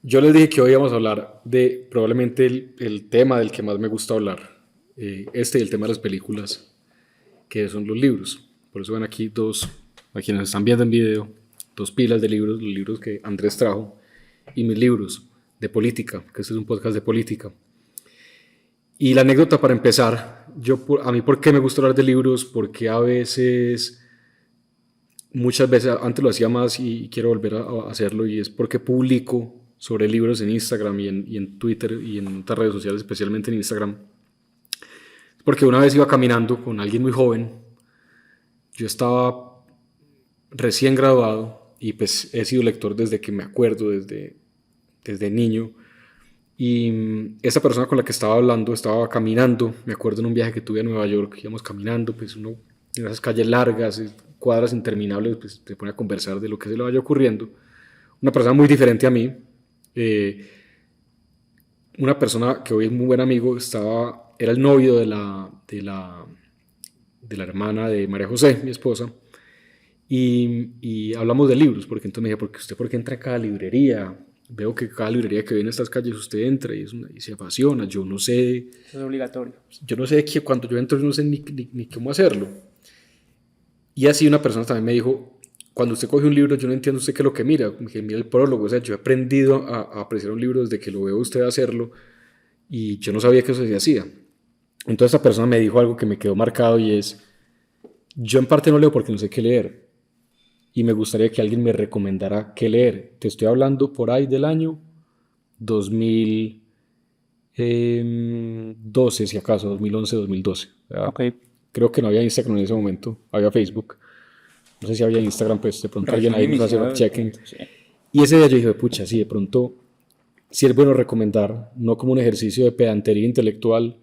Yo les dije que hoy íbamos a hablar de probablemente el tema del que más me gusta hablar, y el tema de las películas, que son los libros. Por eso ven aquí dos, a quienes están viendo en video, dos pilas de libros, los libros que Andrés trajo y mis libros de política, que este es un podcast de política. Y la anécdota para empezar, a mí por qué me gusta hablar de libros, porque muchas veces, antes lo hacía más y quiero volver a hacerlo, y es porque publico sobre libros en Instagram y en Twitter y en otras redes sociales, especialmente en Instagram. Porque una vez iba caminando con alguien muy joven, yo estaba recién graduado y pues he sido lector desde que me acuerdo, desde niño. Y esa persona con la que estaba hablando estaba caminando, me acuerdo en un viaje que tuve a Nueva York, íbamos caminando, pues uno en esas calles largas, cuadras interminables, pues se pone a conversar de lo que se le vaya ocurriendo. Una persona muy diferente a mí, una persona que hoy es muy buen amigo, era el novio de la hermana de María José, mi esposa, y hablamos de libros, porque entonces me dije, ¿por qué entra a cada librería? Veo que cada librería que viene a estas calles usted entra y se apasiona. Yo no sé. Eso es obligatorio. Yo no sé cuando yo entro, yo no sé ni cómo hacerlo. Y así una persona también me dijo, cuando usted coge un libro, yo no entiendo usted qué es lo que mira el prólogo. O sea, yo he aprendido a apreciar un libro desde que lo veo usted hacerlo y yo no sabía que eso se hacía. Entonces esta persona me dijo algo que me quedó marcado y es, yo en parte no leo porque no sé qué leer. Y me gustaría que alguien me recomendara qué leer. Te estoy hablando por ahí del año 2012, si acaso, 2011, 2012. Okay. Creo que no había Instagram en ese momento, había Facebook. No sé si había Instagram, pues de pronto alguien ahí nos hace check-in. Sí. Y ese día yo dije, pucha, sí, de pronto, sí es bueno recomendar, no como un ejercicio de pedantería intelectual,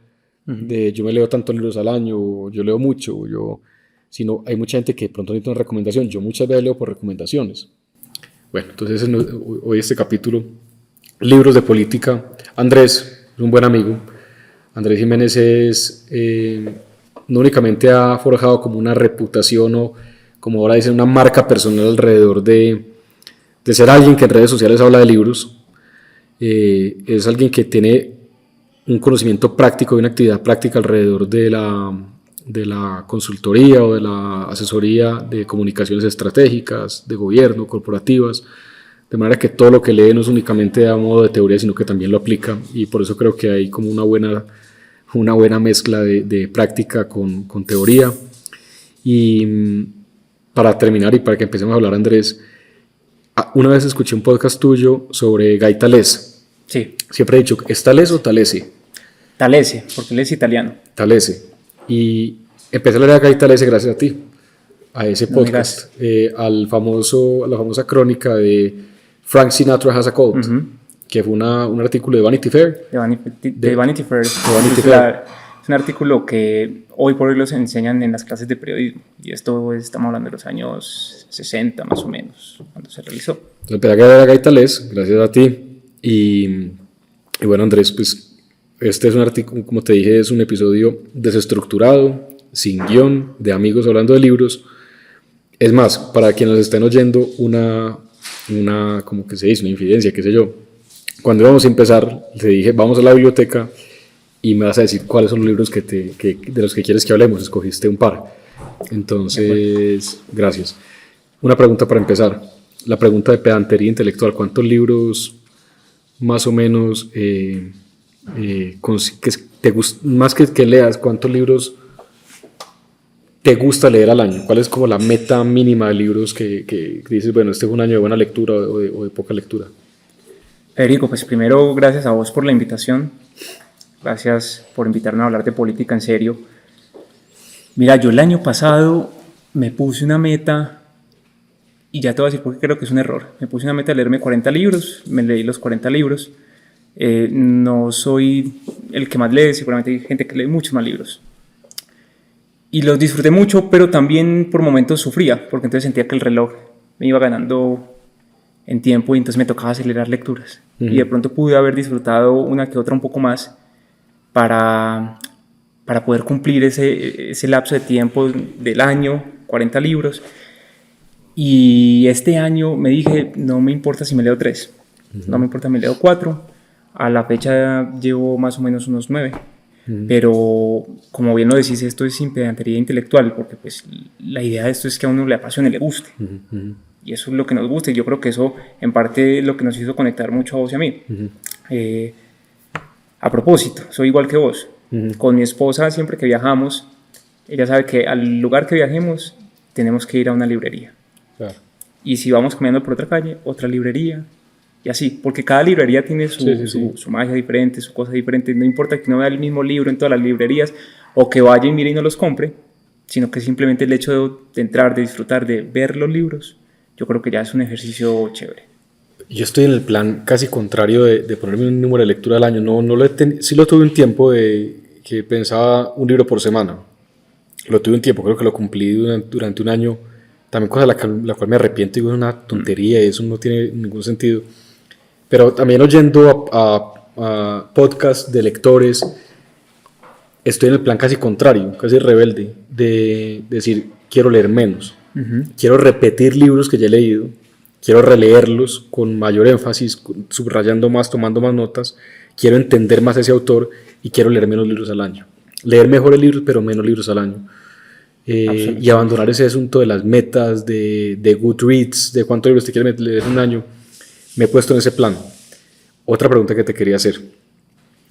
de yo me leo tantos libros al año, o yo leo mucho, sino hay mucha gente que de pronto necesita una recomendación. Yo muchas veces leo por recomendaciones. Bueno, entonces hoy este capítulo, libros de política. Andrés es un buen amigo. Andrés Jiménez no únicamente ha forjado como una reputación o, como ahora dicen, una marca personal alrededor de ser alguien que en redes sociales habla de libros. Es alguien que tiene un conocimiento práctico y una actividad práctica alrededor de la consultoría o de la asesoría de comunicaciones estratégicas, de gobierno, corporativas, de manera que todo lo que lee no es únicamente a modo de teoría, sino que también lo aplica, y por eso creo que hay como una buena mezcla de práctica con teoría. Y para terminar y para que empecemos a hablar, Andrés, una vez escuché un podcast tuyo sobre Guy Talese. Sí. Siempre he dicho, ¿es Talese o Talese? Talese, porque él es italiano. Talese. Y empecé a leer a Guy Talese gracias a ti, a ese podcast, a la famosa crónica de Frank Sinatra Has a Cold, que fue un artículo de Vanity Fair. De Vanity Fair. Es un artículo que hoy por hoy los enseñan en las clases de periodismo, y esto estamos hablando de los años 60 más o menos, cuando se realizó. Entonces empecé a leer a Guy Talese gracias a ti, y bueno, Andrés, pues este es un artículo, como te dije, es un episodio desestructurado, sin guión, de amigos hablando de libros. Es más, para quienes nos estén oyendo, como que se dice, una infidencia, qué sé yo. Cuando íbamos a empezar, te dije, vamos a la biblioteca y me vas a decir cuáles son los libros de los que quieres que hablemos. Escogiste un par. Entonces, gracias. Una pregunta para empezar. La pregunta de pedantería intelectual. ¿Cuántos libros más o menos... más que leas, ¿cuántos libros te gusta leer al año? ¿Cuál es como la meta mínima de libros que dices, bueno, este es un año de buena lectura o de poca lectura? Federico, pues primero gracias a vos por la invitación, gracias por invitarme a hablar de política en serio. Mira, yo el año pasado me puse una meta, y ya te voy a decir por qué creo que es un error. Me puse una meta de leerme 40 libros, me leí los 40 libros. No soy el que más lee, seguramente hay gente que lee muchos más libros. Y los disfruté mucho, pero también por momentos sufría, porque entonces sentía que el reloj me iba ganando en tiempo y entonces me tocaba acelerar lecturas. Y de pronto pude haber disfrutado una que otra un poco más para poder cumplir ese lapso de tiempo del año, 40 libros. Y este año me dije, no me importa si me leo 3. no me importa, me leo 4. A la fecha llevo más o menos unos 9. Pero, como bien lo decís, esto es sin pedantería intelectual, porque pues la idea de esto es que a uno le apasione, le guste. Y eso es lo que nos gusta, y yo creo que eso en parte es lo que nos hizo conectar mucho a vos y a mí. A propósito, soy igual que vos. Con mi esposa, siempre que viajamos, ella sabe que al lugar que viajemos tenemos que ir a una librería. Claro. Y si vamos caminando por otra calle, otra librería. Y así, porque cada librería tiene su magia diferente, su cosa diferente. No importa que no vea el mismo libro en todas las librerías, o que vaya y mire y no los compre, sino que simplemente el hecho de entrar, de disfrutar, de ver los libros, yo creo que ya es un ejercicio chévere. Yo estoy en el plan casi contrario de ponerme un número de lectura al año. Sí lo tuve un tiempo de que pensaba un libro por semana. Lo tuve un tiempo, creo que lo cumplí durante un año. También cosa la cual me arrepiento, digo, es una tontería, eso no tiene ningún sentido. Pero también oyendo a podcasts de lectores, estoy en el plan casi contrario, casi rebelde, de decir, quiero leer menos. Quiero repetir libros que ya he leído, quiero releerlos con mayor énfasis, subrayando más, tomando más notas, quiero entender más a ese autor y quiero leer menos libros al año. Leer mejores libros, pero menos libros al año. Y abandonar ese asunto de las metas, de Goodreads, de cuántos libros te quieres leer en un año. Me he puesto en ese plan. Otra pregunta que te quería hacer,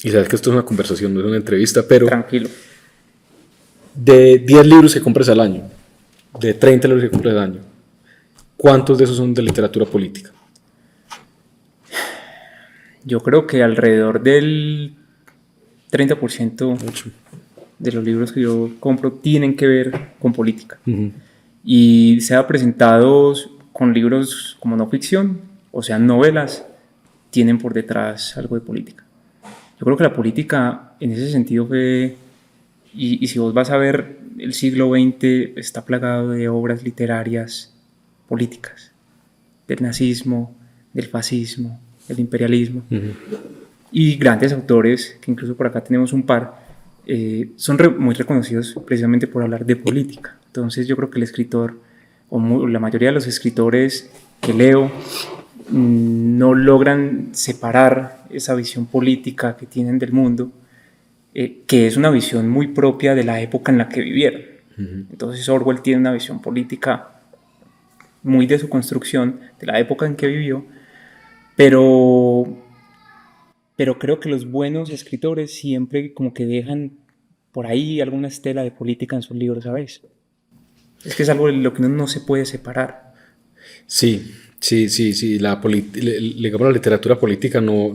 y sabes que esto es una conversación, no es una entrevista, pero... Tranquilo. De 10 libros que compres al año, de 30 libros que compres al año, ¿cuántos de esos son de literatura política? Yo creo que alrededor del 30% de los libros que yo compro tienen que ver con política. Y sea presentados con libros como no ficción, o sean novelas, tienen por detrás algo de política. Yo creo que la política en ese sentido fue, y si vos vas a ver, el siglo XX está plagado de obras literarias políticas, del nazismo, del fascismo, del imperialismo, y grandes autores, que incluso por acá tenemos un par, son muy reconocidos precisamente por hablar de política. Entonces yo creo que el escritor, o la mayoría de los escritores que leo, no logran separar esa visión política que tienen del mundo, que es una visión muy propia de la época en la que vivieron. Entonces Orwell tiene una visión política muy de su construcción, de la época en que vivió, pero creo que los buenos escritores siempre como que dejan por ahí alguna estela de política en sus libros, ¿sabes? Es que es algo de lo que no se puede separar. Sí. Digamos, la literatura política no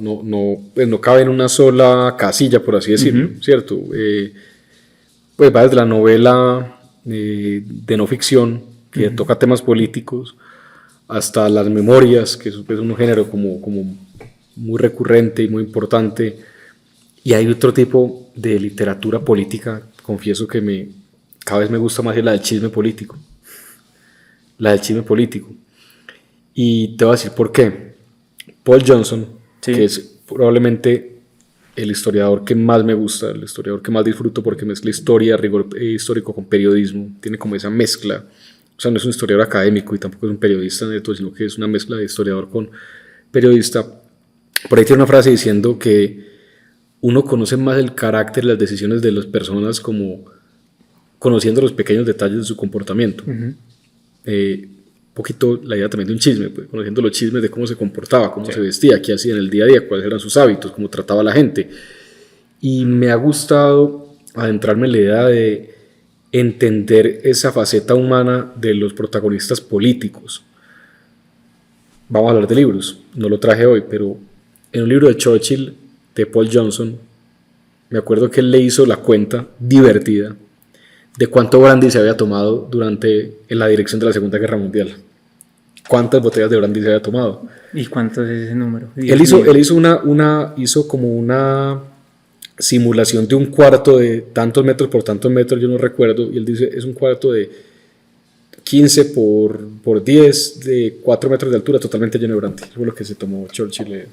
cabe en una sola casilla, por así decirlo, ¿cierto? Pues va desde la novela de no ficción, que toca temas políticos, hasta las memorias, que es un género como muy recurrente y muy importante. Y hay otro tipo de literatura política, confieso que cada vez me gusta más, es la del chisme político. Y te voy a decir por qué. Paul Johnson, que es probablemente el historiador que más me gusta, el historiador que más disfruto, porque mezcla historia, rigor histórico con periodismo, tiene como esa mezcla. O sea, no es un historiador académico y tampoco es un periodista neto, sino que es una mezcla de historiador con periodista. Por ahí tiene una frase diciendo que uno conoce más el carácter y las decisiones de las personas como conociendo los pequeños detalles de su comportamiento. Poquito la idea también de un chisme, pues, conociendo los chismes de cómo se comportaba, cómo se vestía, qué hacía en el día a día, cuáles eran sus hábitos, cómo trataba a la gente. Y me ha gustado adentrarme en la idea de entender esa faceta humana de los protagonistas políticos. Vamos a hablar de libros, no lo traje hoy, pero en un libro de Churchill, de Paul Johnson, me acuerdo que él le hizo la cuenta divertida de cuánto brandy se había tomado en la dirección de la Segunda Guerra Mundial. ¿Cuántas botellas de brandy se había tomado? ¿Y cuánto es ese número? Él hizo como una simulación de un cuarto de tantos metros por tantos metros, yo no recuerdo, y él dice, es un cuarto de 15 por 10, de 4 metros de altura, totalmente lleno de brandy. Eso fue lo que se tomó Churchill,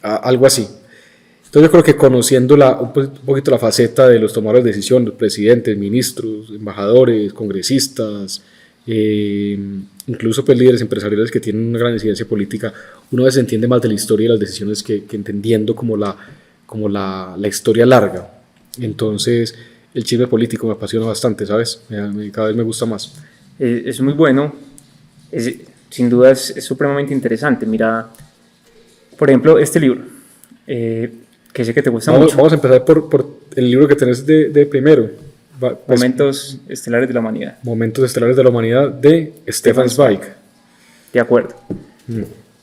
algo así. Entonces yo creo que conociendo un poquito la faceta de los tomadores de decisión, los presidentes, ministros, embajadores, congresistas, incluso pues líderes empresariales que tienen una gran incidencia política, uno a veces entiende más de la historia y las decisiones que entendiendo como la historia larga. Entonces el chisme político me apasiona bastante, ¿sabes? Cada vez me gusta más. Es muy bueno, sin duda es supremamente interesante. Mira, por ejemplo, este libro, que sé que te gusta mucho. Vamos a empezar por el libro que tenés de primero. Momentos estelares de la humanidad. Momentos estelares de la humanidad de Stefan Zweig. De acuerdo.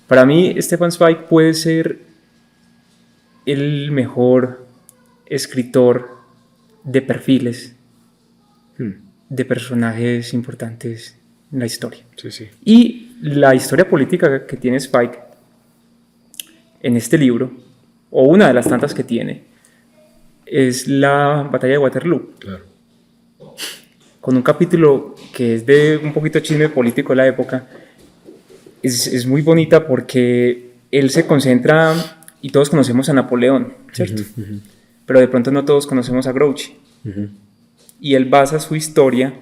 Para mí, Stefan Zweig puede ser el mejor escritor de perfiles de personajes importantes en la historia. Sí, sí. Y la historia política que tiene Zweig en este libro, o una de las tantas que tiene, es la batalla de Waterloo. Claro. Con un capítulo que es de un poquito chisme político de la época. Es muy bonita porque él se concentra, y todos conocemos a Napoleón, ¿cierto? Pero de pronto no todos conocemos a Grouchy. Y él basa su historia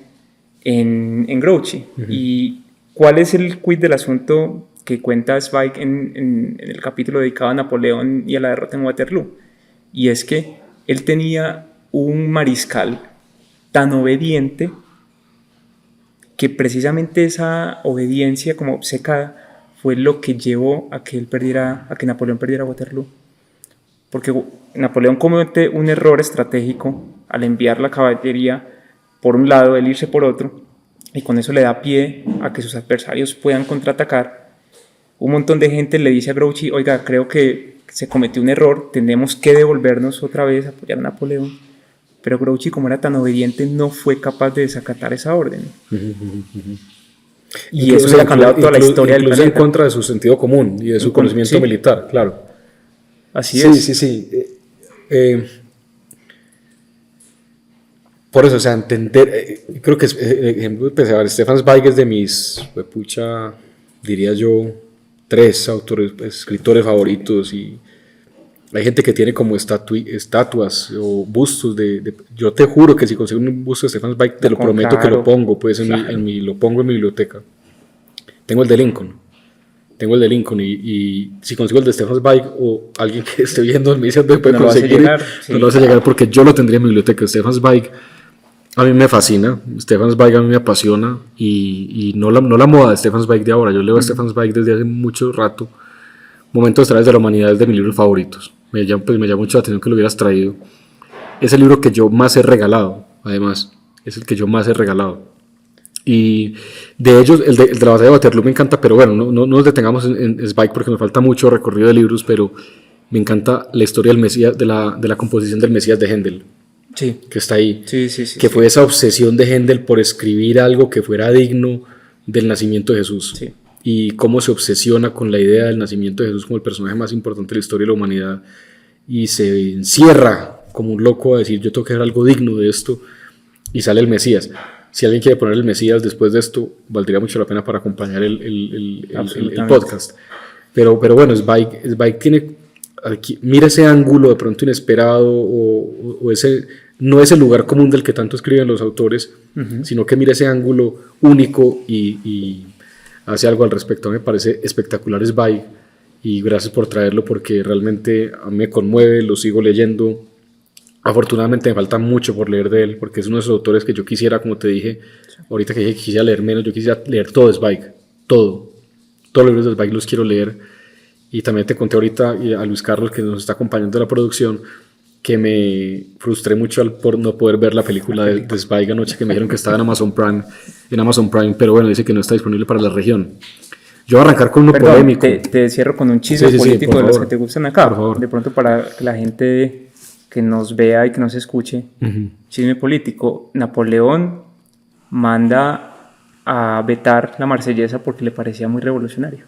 en Grouchy. ¿Y cuál es el quid del asunto que cuenta Zweig en el capítulo dedicado a Napoleón y a la derrota en Waterloo? Y es que él tenía un mariscal tan obediente que precisamente esa obediencia como obcecada fue lo que llevó a que Napoleón perdiera Waterloo. Porque Napoleón comete un error estratégico al enviar la caballería por un lado, él irse por otro, y con eso le da pie a que sus adversarios puedan contraatacar. Un montón de gente le dice a Grouchy: oiga, creo que se cometió un error, tenemos que devolvernos otra vez a apoyar a Napoleón. Pero Grouchy, como era tan obediente, no fue capaz de desacatar esa orden. Y eso se ha cambiado toda la historia del planeta. En contra de su sentido común y de su conocimiento militar, claro. Así es. Sí. Por eso, o sea, entender, creo que Stefan Zweig es de mis, diría yo, 3 escritores favoritos, y hay gente que tiene como estatuas o bustos yo te juro que si consigo un busto de Stefan Zweig, te lo prometo, que lo pongo, pues lo pongo en mi biblioteca. Tengo el de Lincoln, y si consigo el de Stefan Zweig, o alguien que esté viendo me dice dónde puede conseguir, no lo hace llegar, porque yo lo tendría en mi biblioteca. Stefan Zweig a mí me fascina, Stefan Zweig a mí me apasiona, y no la moda de Stefan Zweig de ahora. Yo leo a Stefan Zweig desde hace mucho rato. Momentos estelares de la humanidad es de mis libros favoritos. Me llama mucho la atención que lo hubieras traído. Es el libro que yo más he regalado, además. Es el que yo más he regalado. Y de ellos, el de la batalla de Waterloo me encanta, pero bueno, no nos detengamos en Zweig porque me falta mucho recorrido de libros, pero me encanta la historia del Mesías, de la composición del Mesías de Händel. Sí. Que está ahí. Sí, que fue esa obsesión de Händel por escribir algo que fuera digno del nacimiento de Jesús. Sí. Y cómo se obsesiona con la idea del nacimiento de Jesús como el personaje más importante de la historia de la humanidad, y se encierra como un loco a decir: yo tengo que hacer algo digno de esto, y sale el Mesías. Si alguien quiere poner el Mesías después de esto, valdría mucho la pena para acompañar el podcast. Pero bueno, Zweig tiene aquí, mira ese ángulo de pronto inesperado, o ese, no es el lugar común del que tanto escriben los autores, sino que mira ese ángulo único y hace algo al respecto. Me parece espectacular Zweig, y gracias por traerlo, porque realmente a mí me conmueve, lo sigo leyendo. Afortunadamente me falta mucho por leer de él, porque es uno de esos autores que yo quisiera, como te dije ahorita que dije que quisiera leer menos, yo quisiera leer todo de Zweig, todos los libros de Zweig los quiero leer. Y también te conté ahorita a Luis Carlos, que nos está acompañando en la producción, que me frustré mucho por no poder ver la película de Zweig anoche, que me dijeron que estaba en Amazon Prime, pero bueno, dice que no está disponible para la región. Yo voy a arrancar con uno polémico. Te cierro con un chisme político de los que te gustan acá. Por favor. De pronto, para que la gente que nos vea y que nos escuche, chisme político: Napoleón manda a vetar la Marsellesa porque le parecía muy revolucionario.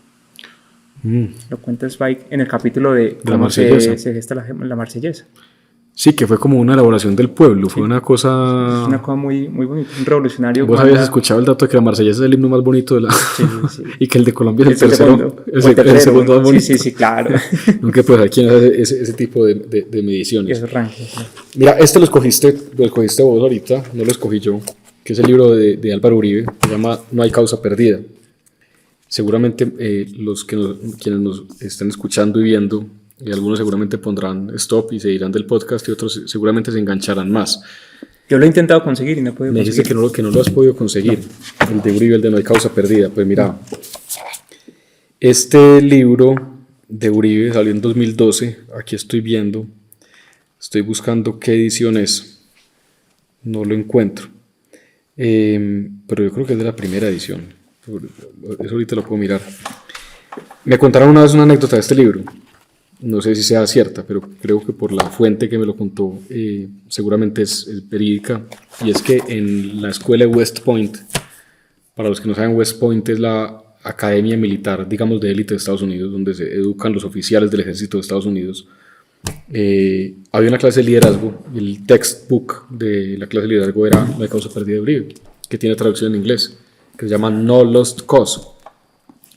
Lo cuenta Zweig en el capítulo de cómo se gesta la Marsellesa. Sí, que fue como una elaboración del pueblo, fue una cosa... Es una cosa muy, muy bonita, un revolucionario. ¿Vos habías escuchado el dato de que la Marsellesa es el himno más bonito de la... Sí. y que el de Colombia es el tercero? El segundo más bonito. Sí, claro. Aunque pues hay quien hace ese tipo de mediciones. Y esos rankings. Mira, lo escogiste vos ahorita, no lo escogí yo. que es el libro de Álvaro Uribe, se llama No hay causa perdida. Seguramente quienes nos están escuchando y viendo, y algunos seguramente pondrán stop y se irán del podcast y otros seguramente se engancharán más. Yo lo he intentado conseguir y no he podido Me dijiste que no lo has podido conseguir, no. El de Uribe, el de No hay causa perdida. Pues mira, este libro de Uribe salió en 2012, aquí estoy buscando qué edición es, no lo encuentro, pero yo creo que es de la primera edición, eso ahorita lo puedo mirar. Me contaron una vez una anécdota de este libro, no sé si sea cierta, pero creo que por la fuente que me lo contó seguramente es verídica, y es que en la escuela de West Point, para los que no saben, West Point es la academia militar, digamos, de élite de Estados Unidos, donde se educan los oficiales del ejército de Estados Unidos. Había una clase de liderazgo, el textbook de la clase de liderazgo era No hay causa perdida de Uribe, que tiene traducción en inglés, que se llama No Lost Cause.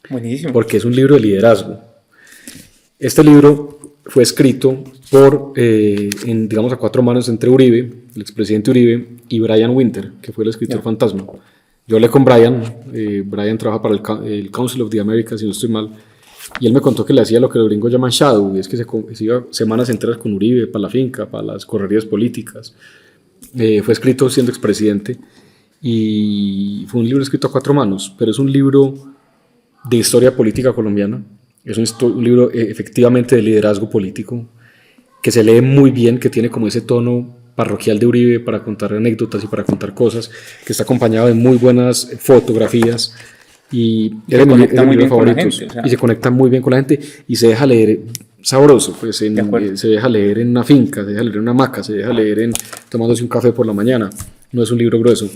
Buenísimo. Porque es un libro de liderazgo. Este libro fue escrito digamos, a cuatro manos entre Uribe, el expresidente Uribe, y Brian Winter, que fue el escritor fantasma. Yo hablé con Brian, Brian trabaja para el Council of the Americas, si no estoy mal, y él me contó que le hacía lo que los gringos llaman shadow, y es que se iba semanas enteras con Uribe para la finca, para las correrías políticas. Fue escrito siendo expresidente, y fue un libro escrito a cuatro manos, pero es un libro de historia política colombiana. Es un libro efectivamente de liderazgo político, que se lee muy bien, que tiene como ese tono parroquial de Uribe para contar anécdotas y para contar cosas, que está acompañado de muy buenas fotografías y es de mis libros favoritos. Y se conecta muy bien con la gente y se deja leer sabroso, pues se deja leer en una finca, se deja leer en una hamaca, se deja leer tomándose un café por la mañana. No es un libro grueso.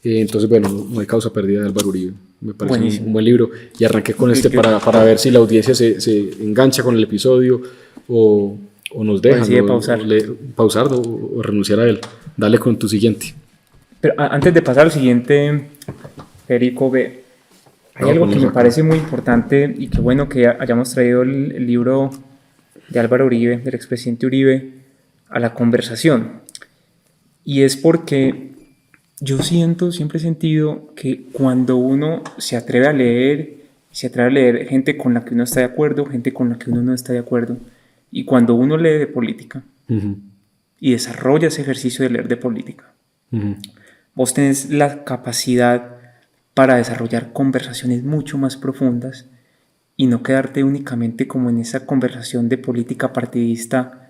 Entonces, bueno, No hay causa perdida de Álvaro Uribe. Me parece un buen libro. Y arranqué con para ver si la audiencia se engancha con el episodio o nos deja. Pausar o renunciar a él. Dale con tu siguiente. Pero antes de pasar al siguiente, Federico, hay algo que me parece muy importante y que bueno que hayamos traído el libro de Álvaro Uribe, del expresidente Uribe, a la conversación. Y es porque yo siempre he sentido que cuando uno se atreve a leer gente con la que uno está de acuerdo, gente con la que uno no está de acuerdo, y cuando uno lee de política y desarrolla ese ejercicio de leer de política, vos tenés la capacidad para desarrollar conversaciones mucho más profundas y no quedarte únicamente como en esa conversación de política partidista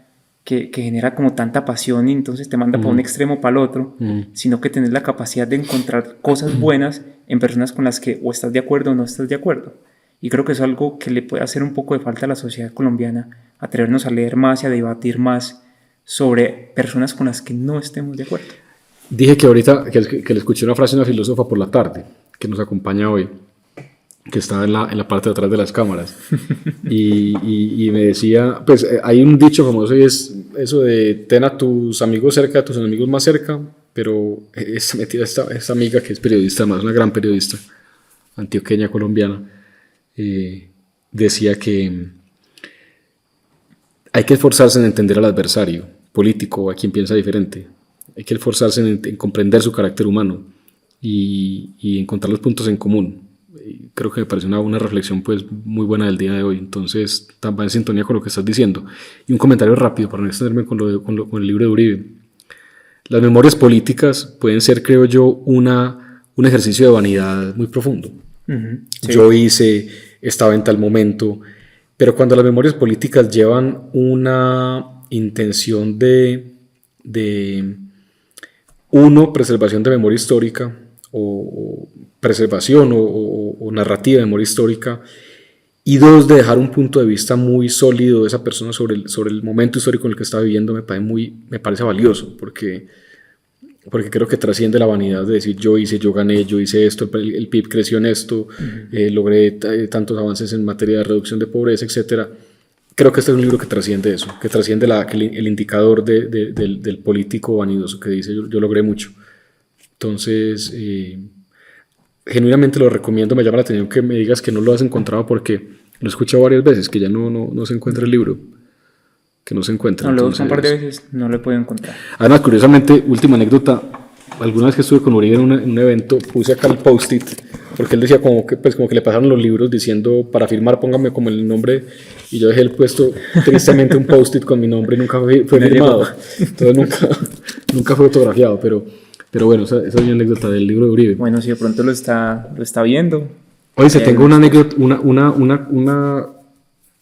que genera como tanta pasión y entonces te manda para un extremo para el otro, sino que tenés la capacidad de encontrar cosas buenas en personas con las que o estás de acuerdo o no estás de acuerdo. Y creo que es algo que le puede hacer un poco de falta a la sociedad colombiana, atrevernos a leer más y a debatir más sobre personas con las que no estemos de acuerdo. Dije que ahorita que le escuché una frase de una filósofa por la tarde, que nos acompaña hoy, que estaba en la parte de atrás de las cámaras, y me decía, pues hay un dicho famoso y es eso de ten a tus amigos cerca, a tus enemigos más cerca, pero esta amiga que es periodista, además una gran periodista antioqueña colombiana, decía que hay que esforzarse en entender al adversario político o a quien piensa diferente, hay que esforzarse en comprender su carácter humano y encontrar los puntos en común. Creo que me parece una reflexión pues muy buena del día de hoy, entonces va en sintonía con lo que estás diciendo. Y un comentario rápido para no extenderme con el libro de Uribe. Las memorias políticas pueden ser, creo yo, un ejercicio de vanidad muy profundo. Sí. Yo estaba en tal momento, pero cuando las memorias políticas llevan una intención de preservación de memoria histórica o preservación o narrativa de memoria histórica, y dos, de dejar un punto de vista muy sólido de esa persona sobre el momento histórico en el que está viviendo, me parece valioso, porque creo que trasciende la vanidad de decir yo gané, yo hice esto, el PIB creció en esto, logré tantos avances en materia de reducción de pobreza, etc. Creo que este es un libro que trasciende eso, que trasciende el indicador del político vanidoso que dice yo logré mucho. Entonces, genuinamente lo recomiendo. Me llama la atención que me digas que no lo has encontrado, porque lo he escuchado varias veces, que ya no se encuentra el libro, que no se encuentra. No, lo busco un par de veces, no lo he podido encontrar. Además, curiosamente, última anécdota, alguna vez que estuve con Uribe en un evento, puse acá el post-it, porque él decía como que le pasaron los libros diciendo, para firmar póngame como el nombre, y yo dejé el puesto tristemente un post-it con mi nombre y nunca fue firmado, entonces nunca fue fotografiado, pero bueno, esa es mi anécdota del libro de Uribe. Bueno, si de pronto lo está viendo. Oye, tengo una anécdota, una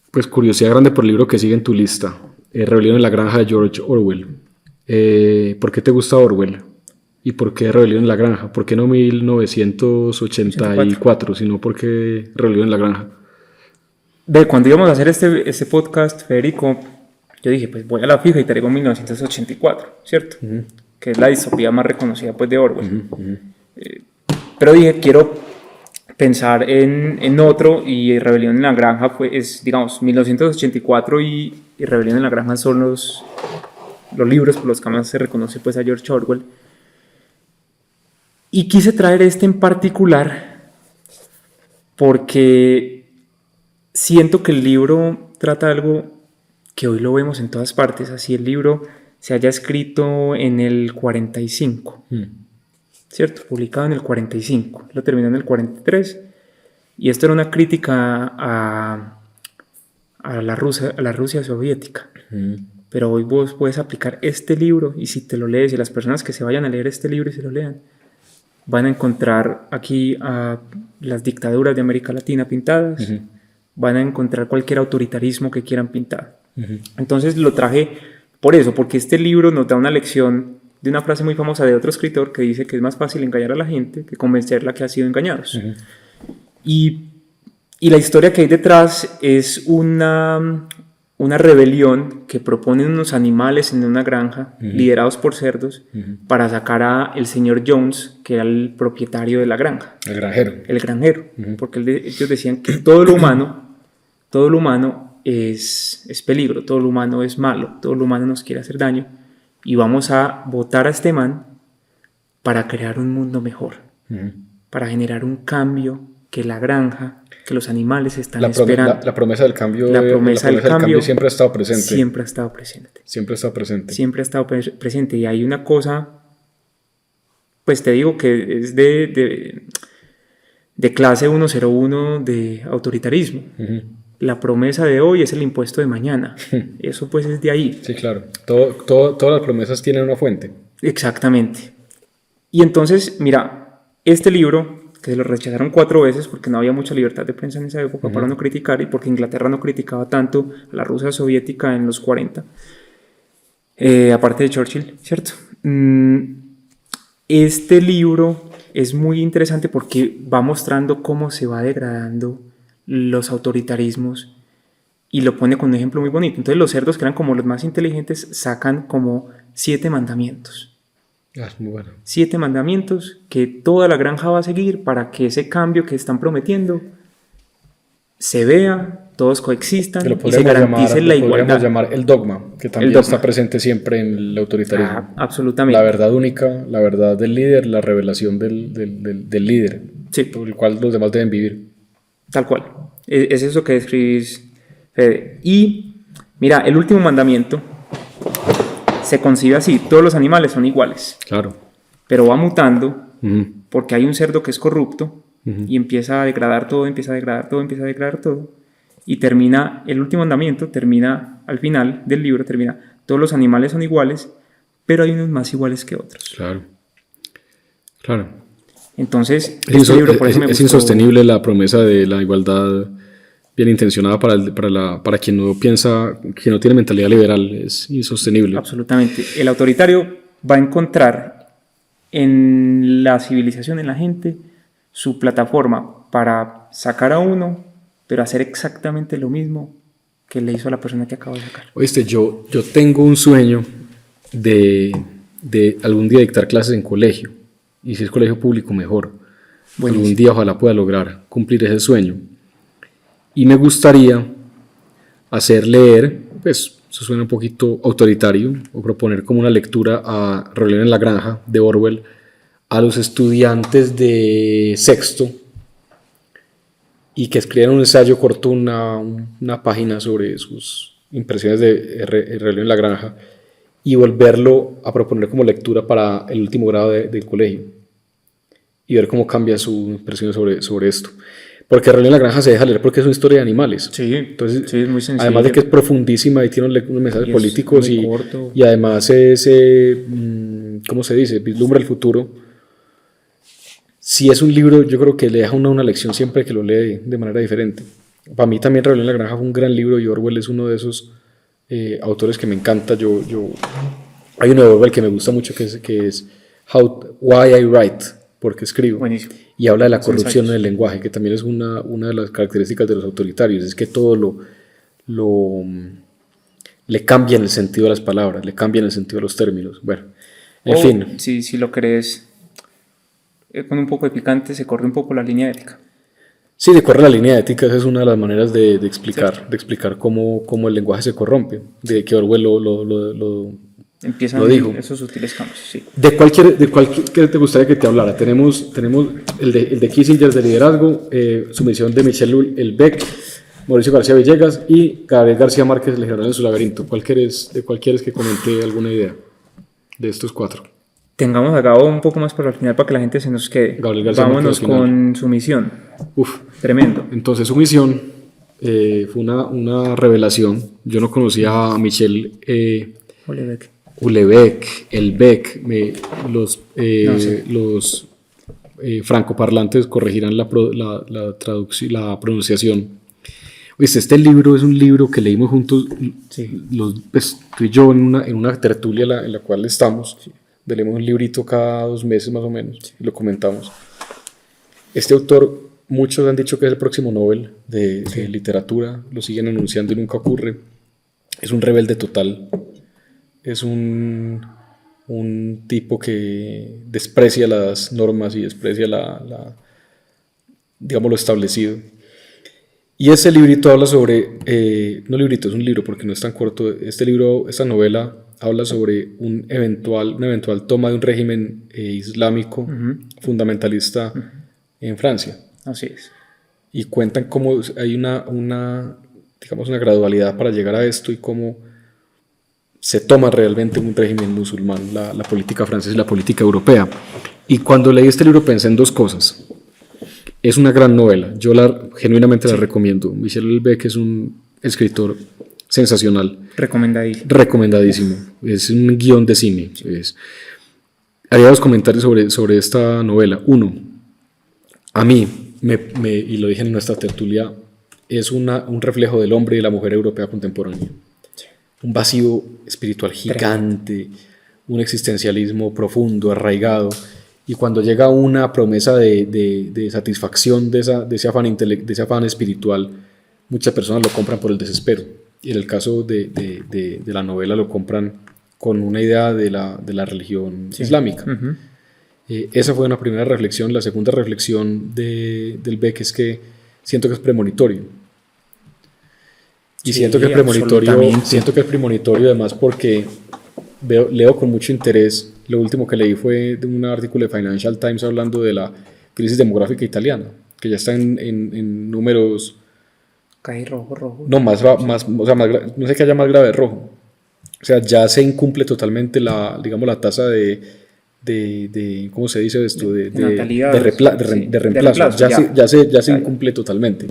pues curiosidad grande por el libro que sigue en tu lista, Rebelión en la Granja de George Orwell. ¿Por qué te gusta Orwell? ¿Y por qué Rebelión en la Granja? ¿Por qué no 1984, sino por qué Rebelión en la Granja? Cuando íbamos a hacer este podcast, Federico, yo dije, pues voy a la fija y traigo 1984, ¿cierto? Uh-huh. Que es la distopía más reconocida pues, de Orwell. Uh-huh. Pero dije, quiero pensar en otro, y Rebelión en la Granja pues, digamos, 1984 y Rebelión en la Granja son los libros por los que más se reconoce pues, a George Orwell. Y quise traer este en particular porque siento que el libro trata algo que hoy lo vemos en todas partes, así el libro se haya escrito en el 45, ¿cierto? Publicado en el 45, lo terminó en el 43, y esto era una crítica a la Rusia soviética. Pero hoy vos puedes aplicar este libro, y si te lo lees, y las personas que se vayan a leer este libro y se lo lean, van a encontrar aquí a las dictaduras de América Latina pintadas, uh-huh. Van a encontrar cualquier autoritarismo que quieran pintar. Uh-huh. Entonces lo traje por eso, porque este libro nos da una lección de una frase muy famosa de otro escritor que dice que es más fácil engañar a la gente que convencerla que ha sido engañados. Uh-huh. Y la historia que hay detrás es una rebelión que proponen unos animales en una granja, uh-huh. liderados por cerdos, uh-huh. para sacar al señor Jones, que era el propietario de la granja. El granjero. Uh-huh. Porque ellos decían que todo lo humano es peligro, todo lo humano es malo, todo lo humano nos quiere hacer daño, y vamos a votar a este man para crear un mundo mejor, uh-huh. para generar un cambio que la granja, que los animales están esperando. La promesa del cambio, la promesa del cambio siempre ha estado presente. Siempre ha estado presente. Y hay una cosa, pues te digo que es de clase 101 de autoritarismo. Uh-huh. La promesa de hoy es el impuesto de mañana. Eso pues es de ahí. Sí, claro. Todas las promesas tienen una fuente. Exactamente. Y entonces, mira, este libro, que se lo rechazaron 4 veces porque no había mucha libertad de prensa en esa época, uh-huh. para no criticar, y porque Inglaterra no criticaba tanto a la Rusia soviética en los 40, aparte de Churchill, ¿cierto? Este libro es muy interesante porque va mostrando cómo se va degradando los autoritarismos, y lo pone con un ejemplo muy bonito. Entonces los cerdos, que eran como los más inteligentes, sacan como 7 mandamientos. Muy bueno. 7 mandamientos que toda la granja va a seguir para que ese cambio que están prometiendo se vea, todos coexistan y se garantice la igualdad. Lo podríamos llamar el dogma, que también está presente siempre en el autoritarismo. Absolutamente. La verdad única, la verdad del líder, la revelación del líder, sí. por el cual los demás deben vivir. Tal cual. Es eso que describís, Fede. Y mira, el último mandamiento se concibe así: todos los animales son iguales. Claro. Pero va mutando, uh-huh. porque hay un cerdo que es corrupto, uh-huh. y empieza a degradar todo, y termina, el último mandamiento termina al final del libro, todos los animales son iguales, pero hay unos más iguales que otros. Claro. Entonces, este libro por eso me gustó. Es insostenible la promesa de la igualdad bien intencionada para quien no piensa, quien no tiene mentalidad liberal. Es insostenible. Absolutamente. El autoritario va a encontrar en la civilización, en la gente, su plataforma para sacar a uno, pero hacer exactamente lo mismo que le hizo a la persona que acaba de sacar. Oíste, yo tengo un sueño de algún día dictar clases en colegio, y si es colegio público mejor. Buenísimo. Algún día ojalá pueda lograr cumplir ese sueño, y me gustaría hacer leer, pues eso suena un poquito autoritario, o proponer como una lectura a Rebelión en la Granja de Orwell a los estudiantes de sexto, y que escribieran un ensayo corto, una página sobre sus impresiones de Rebelión en la Granja, y volverlo a proponer como lectura para el último grado del colegio y ver cómo cambia su impresión sobre esto. Porque Rebelión en la Granja se deja leer porque es una historia de animales. Sí, entonces, sí, es muy sencillo. Además de que es profundísima y tiene unos mensajes políticos y además ¿cómo se dice? Vislumbra el futuro. Si es un libro, yo creo que le deja una lección siempre que lo lee de manera diferente. Para mí también Rebelión en la Granja fue un gran libro y Orwell es uno de esos autores que me encanta. Hay uno de Orwell que me gusta mucho que es Why I Write, porque escribo. Buenísimo. Y habla de la corrupción en el lenguaje, que también es una de las características de los autoritarios, es que todo le cambia el sentido a las palabras, le cambia el sentido a los términos. Bueno, en fin. Si lo crees con un poco de picante, se corre un poco la línea ética. Sí, se corre la línea ética, esa es una de las maneras de explicar cómo el lenguaje se corrompe, de que Orwell empiezan lo dijo. Esos sutiles cambios, sí. ¿De cuál te gustaría que te hablara? Tenemos el de Kissinger de liderazgo, Sumisión de Michel Houellebecq, Mauricio García Villegas y Gabriel García Márquez, El general en su laberinto. ¿De cuál quieres que comente alguna idea de estos 4? Tengamos a Gabo un poco más para el final para que la gente se nos quede. Vámonos con Sumisión. Tremendo. Entonces Sumisión fue una revelación. Yo no conocía a Michel Houellebecq, los francoparlantes corregirán la pronunciación. Oíste, este libro es un libro que leímos juntos, sí. Tú y yo en una tertulia en la cual estamos, sí. Leemos un librito cada 2 meses más o menos, sí. Y lo comentamos. Este autor, muchos han dicho que es el próximo Nobel de literatura, lo siguen anunciando y nunca ocurre. Es un rebelde total. Es un tipo que desprecia las normas y desprecia digamos, lo establecido. Y ese librito habla sobre, no librito, es un libro porque no es tan corto. Esta novela habla sobre una eventual toma de un régimen islámico fundamentalista en Francia. Así es. Y cuentan cómo hay una gradualidad para llegar a esto y cómo se toma realmente un régimen musulmán, la política francesa y la política europea. Y cuando leí este libro pensé en 2 cosas. Es una gran novela, yo genuinamente la recomiendo. Michel Houellebecq es un escritor sensacional. Recomendadísimo. Es un guión de cine. Haría 2 comentarios sobre esta novela. 1, a mí, y lo dije en nuestra tertulia, es un reflejo del hombre y de la mujer europea contemporánea. Un vacío espiritual gigante, un existencialismo profundo, arraigado, y cuando llega una promesa de satisfacción de ese afán espiritual, muchas personas lo compran por el desespero, y en el caso de la novela lo compran con una idea de la religión islámica. Esa fue una primera reflexión. La segunda reflexión del Beck es que siento que es premonitorio. Y siento que es premonitorio además porque leo con mucho interés. Lo último que leí fue de un artículo de Financial Times hablando de la crisis demográfica italiana, que ya está en números... Cae rojo. No, no sé que haya más grave de rojo. O sea, ya se incumple totalmente la tasa de ¿cómo se dice esto? De reemplazo. Ya se incumple totalmente.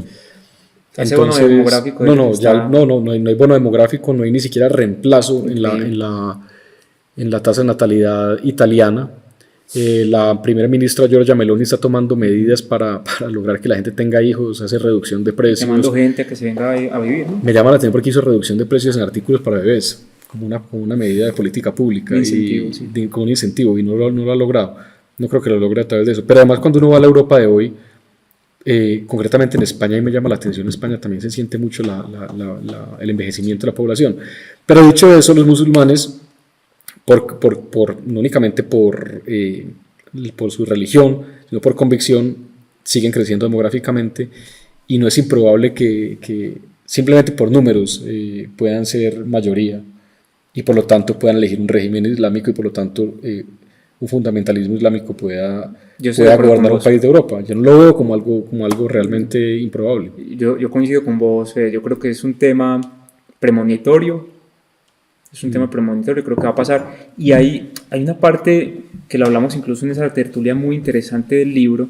Entonces, no hay bono demográfico, no hay ni siquiera reemplazo en la tasa de natalidad italiana. La primera ministra Giorgia Meloni está tomando medidas para lograr que la gente tenga hijos, hace reducción de precios. Llamando gente a que se venga a vivir, ¿no? Me llama la atención porque hizo reducción de precios en artículos para bebés, como una medida de política pública, con un incentivo, y no lo ha logrado. No creo que lo logre a través de eso. Pero además, cuando uno va a la Europa de hoy, concretamente en España, y me llama la atención, en España también se siente mucho el envejecimiento de la población. Pero dicho eso, los musulmanes, no únicamente por su religión, sino por convicción, siguen creciendo demográficamente, y no es improbable que simplemente por números puedan ser mayoría, y por lo tanto puedan elegir un régimen islámico, y por lo tanto un fundamentalismo islámico pueda gobernar un país de Europa. Yo no lo veo como algo realmente improbable. Yo coincido con vos, yo creo que es un tema premonitorio Es un tema premonitorio, creo que va a pasar. Y hay una parte que lo hablamos incluso en esa tertulia muy interesante del libro,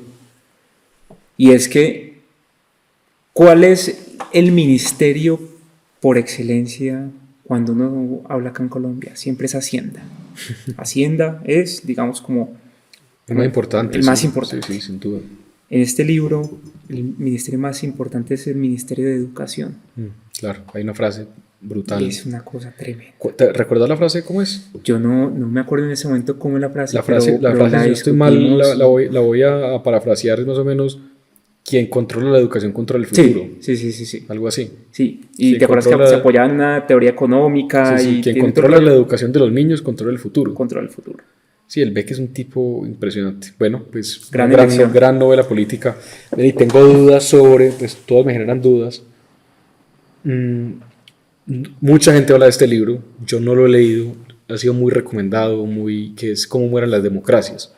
y es que ¿cuál es el ministerio por excelencia cuando uno habla acá en Colombia? Siempre es Hacienda. Hacienda es, digamos, como el más importante. El más importante. Sí, sin duda. En este libro, el ministerio más importante es el Ministerio de Educación. Claro, hay una frase brutal. Es una cosa tremenda. ¿Te recuerdas la frase cómo es? Yo no me acuerdo en ese momento cómo es la frase. La frase, si yo estoy mal, la voy a parafrasear, es más o menos: quien controla la educación controla el futuro. Sí. Algo así. Sí, y te acuerdas que se apoyaba en una teoría económica. Sí, quien controla la educación de los niños controla el futuro. Controla el futuro. Sí, el Beck es un tipo impresionante. Bueno, pues gran novela política. Y tengo dudas sobre, pues todos me generan dudas. Mucha gente habla de este libro, yo no lo he leído, ha sido muy recomendado, que es Cómo mueran las democracias.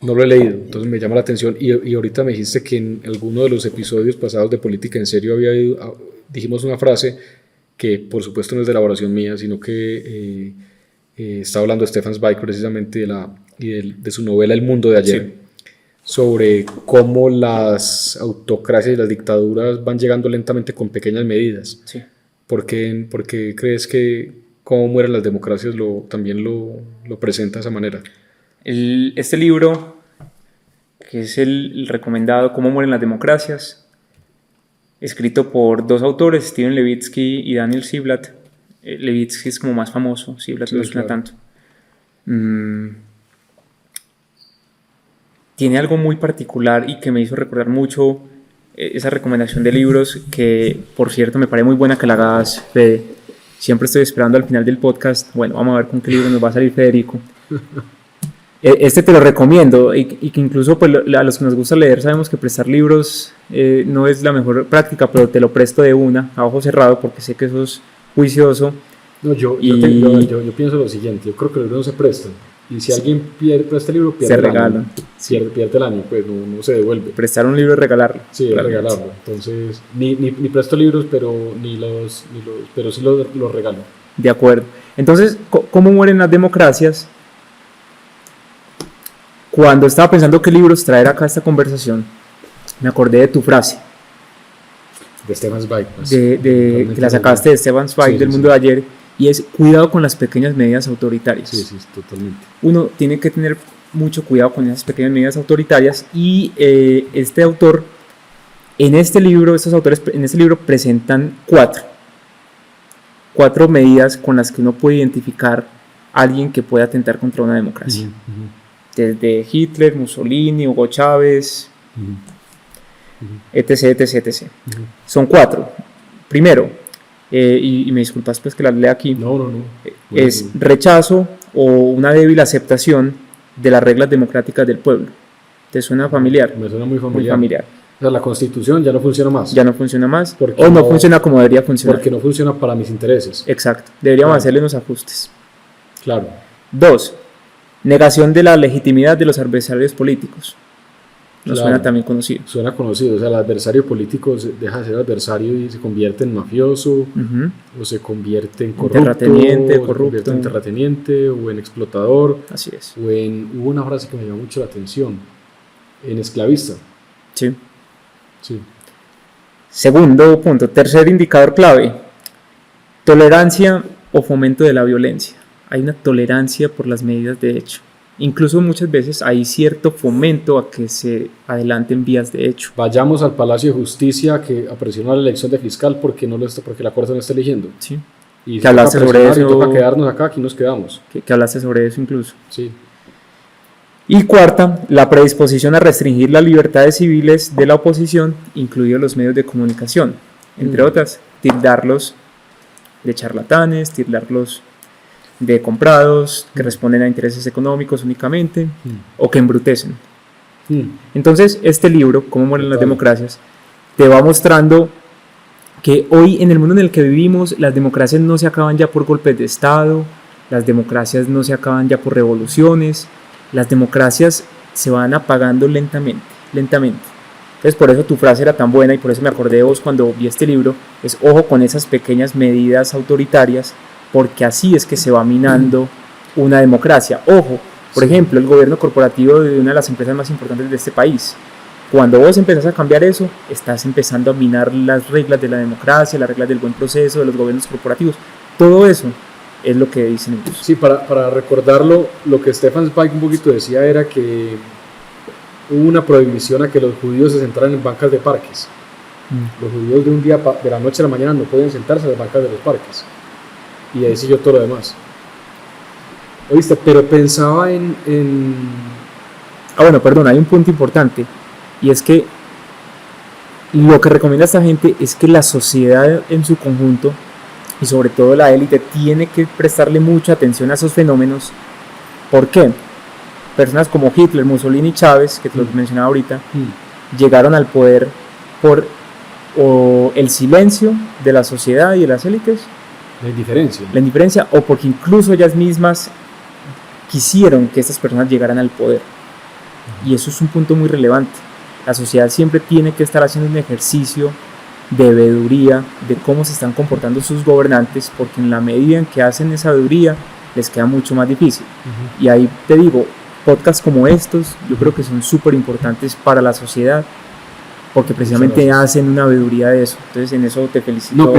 No lo he leído, entonces me llama la atención. Y ahorita me dijiste que en alguno de los episodios pasados de Política en Serio dijimos una frase que por supuesto no es de elaboración mía, sino que está hablando Stefan Zweig precisamente de su novela El mundo de ayer, sobre cómo las autocracias y las dictaduras van llegando lentamente con pequeñas medidas. Sí. ¿Por qué crees que Cómo mueren las democracias también lo presenta de esa manera? Este libro, que es el recomendado Cómo mueren las democracias, escrito por dos autores, Steven Levitsky y Daniel Ziblatt. Levitsky es como más famoso, Ziblatt no suena tanto. Tiene algo muy particular y que me hizo recordar mucho esa recomendación de libros, que por cierto me parece muy buena que la hagas, Fede. Siempre estoy esperando al final del podcast, bueno, vamos a ver con qué libro nos va a salir Federico. Este te lo recomiendo, y que incluso pues, a los que nos gusta leer sabemos que prestar libros no es la mejor práctica, pero te lo presto de una, a ojo cerrado, porque sé que sos juicioso. No, yo pienso lo siguiente: yo creo que los libros no se prestan, y si alguien presta el libro, pierde el año. Pierde el año, pues no se devuelve. Prestar un libro es regalarlo. Sí, es regalarlo. Entonces, ni presto libros, pero pero sí los regalo. De acuerdo. Entonces, ¿cómo mueren las democracias? Cuando estaba pensando qué libros traer acá a esta conversación, me acordé de tu frase. De Stefan Zweig. Que la sacaste de Stefan Zweig, del mundo de ayer, y es: cuidado con las pequeñas medidas autoritarias. Sí, totalmente. Uno tiene que tener mucho cuidado con esas pequeñas medidas autoritarias, y este autor, estos autores en este libro presentan cuatro medidas con las que uno puede identificar a alguien que pueda atentar contra una democracia. Desde Hitler, Mussolini, Hugo Chávez, etc. Son 4. Primero, y me disculpas pues que las lea aquí, es rechazo o una débil aceptación de las reglas democráticas del pueblo. ¿Te suena familiar? Me suena muy familiar. O sea, la Constitución ya no funciona más. Ya no funciona más, o no funciona como debería funcionar. Porque no funciona para mis intereses. Exacto, deberíamos hacerle unos ajustes. Claro. 2. Negación de la legitimidad de los adversarios políticos. Suena también conocido. Suena conocido, o sea, el adversario político deja de ser adversario y se convierte en mafioso, o se convierte en corrupto, en terrateniente, o en explotador. Así es. Hubo una frase que me llamó mucho la atención: en esclavista. Sí. Sí. Segundo punto, tercer indicador clave: tolerancia o fomento de la violencia. Hay una tolerancia por las medidas de hecho. Incluso muchas veces hay cierto fomento a que se adelanten vías de hecho. Vayamos al Palacio de Justicia a presionar la elección de fiscal porque la Corte no está eligiendo. Sí. Y que hablaste sobre eso. Y toca quedarnos acá, aquí nos quedamos. Que hablaste sobre eso incluso. Sí. Y cuarta, la predisposición a restringir las libertades civiles de la oposición, incluidos los medios de comunicación. Entre otras, tildarlos de charlatanes, tildarlos de comprados, que responden a intereses económicos únicamente, o que embrutecen. Entonces, este libro, Cómo mueren las democracias, te va mostrando que hoy, en el mundo en el que vivimos, las democracias no se acaban ya por golpes de Estado, las democracias no se acaban ya por revoluciones, las democracias se van apagando lentamente. Entonces, por eso tu frase era tan buena, y por eso me acordé de vos cuando vi este libro: es ojo con esas pequeñas medidas autoritarias porque así es que se va minando una democracia. Ojo, por ejemplo, el gobierno corporativo de una de las empresas más importantes de este país. Cuando vos empezás a cambiar eso, estás empezando a minar las reglas de la democracia, las reglas del buen proceso, de los gobiernos corporativos. Todo eso es lo que dicen ellos. Sí, para recordarlo, lo que Stefan Zweig un poquito decía era que hubo una prohibición a que los judíos se sentaran en bancas de parques. Los judíos de un día, de la noche a la mañana, no pueden sentarse en las bancas de los parques. Y ahí siguió todo lo demás. Oíste, pero pensaba en... Ah, bueno, perdón, hay un punto importante. Y es que lo que recomienda esta gente es que la sociedad en su conjunto, y sobre todo la élite, tiene que prestarle mucha atención a esos fenómenos. ¿Por qué? Personas como Hitler, Mussolini y Chávez, que te lo mencionaba ahorita, llegaron al poder por el silencio de la sociedad y de las élites, La indiferencia, o porque incluso ellas mismas quisieron que estas personas llegaran al poder. Y eso es un punto muy relevante. La sociedad siempre tiene que estar haciendo un ejercicio de veeduría de cómo se están comportando sus gobernantes, porque en la medida en que hacen esa veeduría les queda mucho más difícil. Y ahí te digo, podcasts como estos yo creo que son súper importantes para la sociedad, porque precisamente hacen una veeduría de eso. Entonces en eso te felicito. No,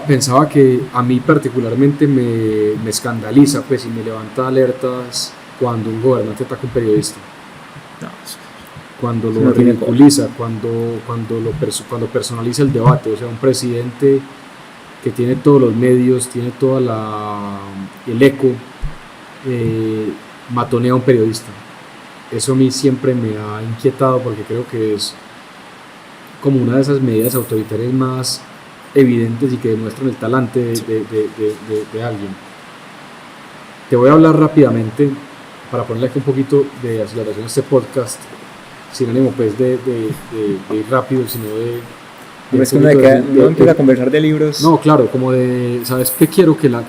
pensaba que a mí particularmente me escandaliza, pues, y me levanta alertas cuando un gobernante ataca a un periodista. No, cuando lo ridiculiza, cuando personaliza el debate. O sea, un presidente que tiene todos los medios, tiene toda el eco, matonea a un periodista. Eso a mí siempre me ha inquietado, porque creo que es como una de esas medidas autoritarias más evidentes y que demuestran el talante de alguien. Te voy a hablar rápidamente para ponerle aquí un poquito de aceleración a este podcast, sin ánimo pues de ir rápido, sino no es como no empieza a conversar de libros. No, claro, como de, ¿sabes qué quiero? Que los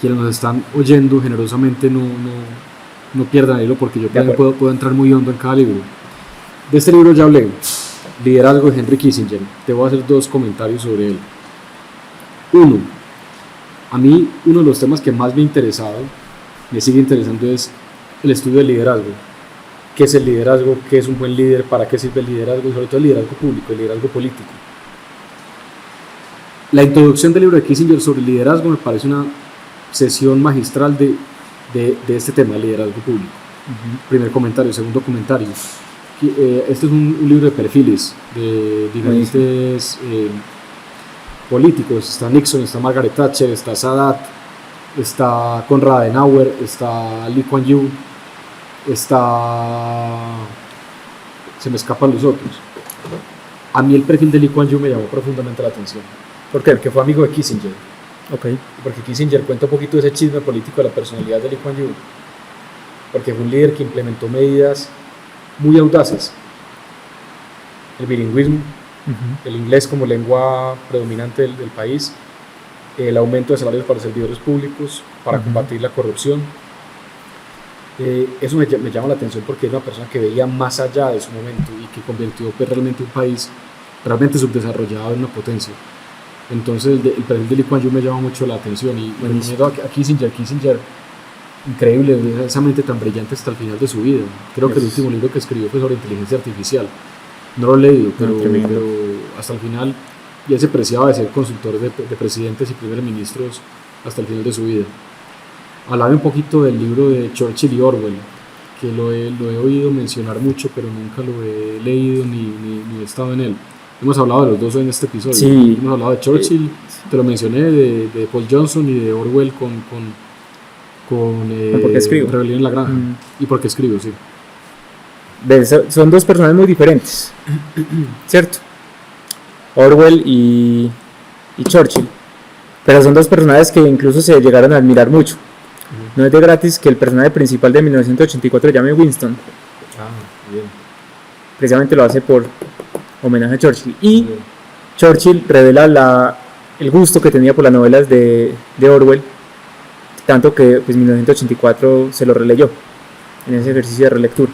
quienes nos están oyendo generosamente no pierdan el hilo, porque yo puedo entrar muy hondo en cada libro. De este libro ya hablé, Liderazgo de Henry Kissinger. Te voy a hacer 2 comentarios sobre él. Uno, a mí uno de los temas que más me ha interesado, me sigue interesando, es el estudio del liderazgo. ¿Qué es el liderazgo? ¿Qué es un buen líder? ¿Para qué sirve el liderazgo? Y sobre todo el liderazgo público, el liderazgo político. La introducción del libro de Kissinger sobre el liderazgo me parece una sesión magistral de este tema, el liderazgo público. Primer comentario. Segundo comentario. Este es un libro de perfiles de diferentes políticos. Está Nixon, está Margaret Thatcher, está Sadat, está Konrad Adenauer, está Lee Kuan Yew, se me escapan los otros. A mí el perfil de Lee Kuan Yew me llamó profundamente la atención. ¿Por qué? Porque fue amigo de Kissinger. Okay. Porque Kissinger cuenta un poquito de ese chisme político de la personalidad de Lee Kuan Yew. Porque fue un líder que implementó medidas muy audaces. El bilingüismo, el inglés como lengua predominante del país, el aumento de salarios para servidores públicos, para combatir la corrupción. Eso me llama la atención, porque es una persona que veía más allá de su momento y que convirtió pues, realmente un país realmente subdesarrollado en una potencia. Entonces el perfil de Lee Kuan Yew me llama mucho la atención, y recomiendo a Kissinger, increíble, esa mente tan brillante hasta el final de su vida. Creo que el último libro que escribió fue sobre inteligencia artificial. No lo he leído, pero hasta el final ya se preciaba de ser consultor de presidentes y primeros ministros hasta el final de su vida. Hablaba un poquito del libro de Churchill y Orwell, que lo he oído mencionar mucho, pero nunca lo he leído ni he estado en él. Hemos hablado de los dos en este episodio. Sí. Hemos hablado de Churchill, te lo mencioné, de Paul Johnson, y de Orwell con ¿por qué escribo? Rebelión en la Granja. ¿Y por qué escribo? Sí. Son 2 personas muy diferentes, ¿cierto? Orwell y Churchill. Pero son 2 personajes que incluso se llegaron a admirar mucho. No es de gratis que el personaje principal de 1984 se llame Winston. Bien. Precisamente lo hace por homenaje a Churchill. Y Churchill revela el gusto que tenía por las novelas de Orwell, tanto que pues 1984 se lo releyó en ese ejercicio de relectura.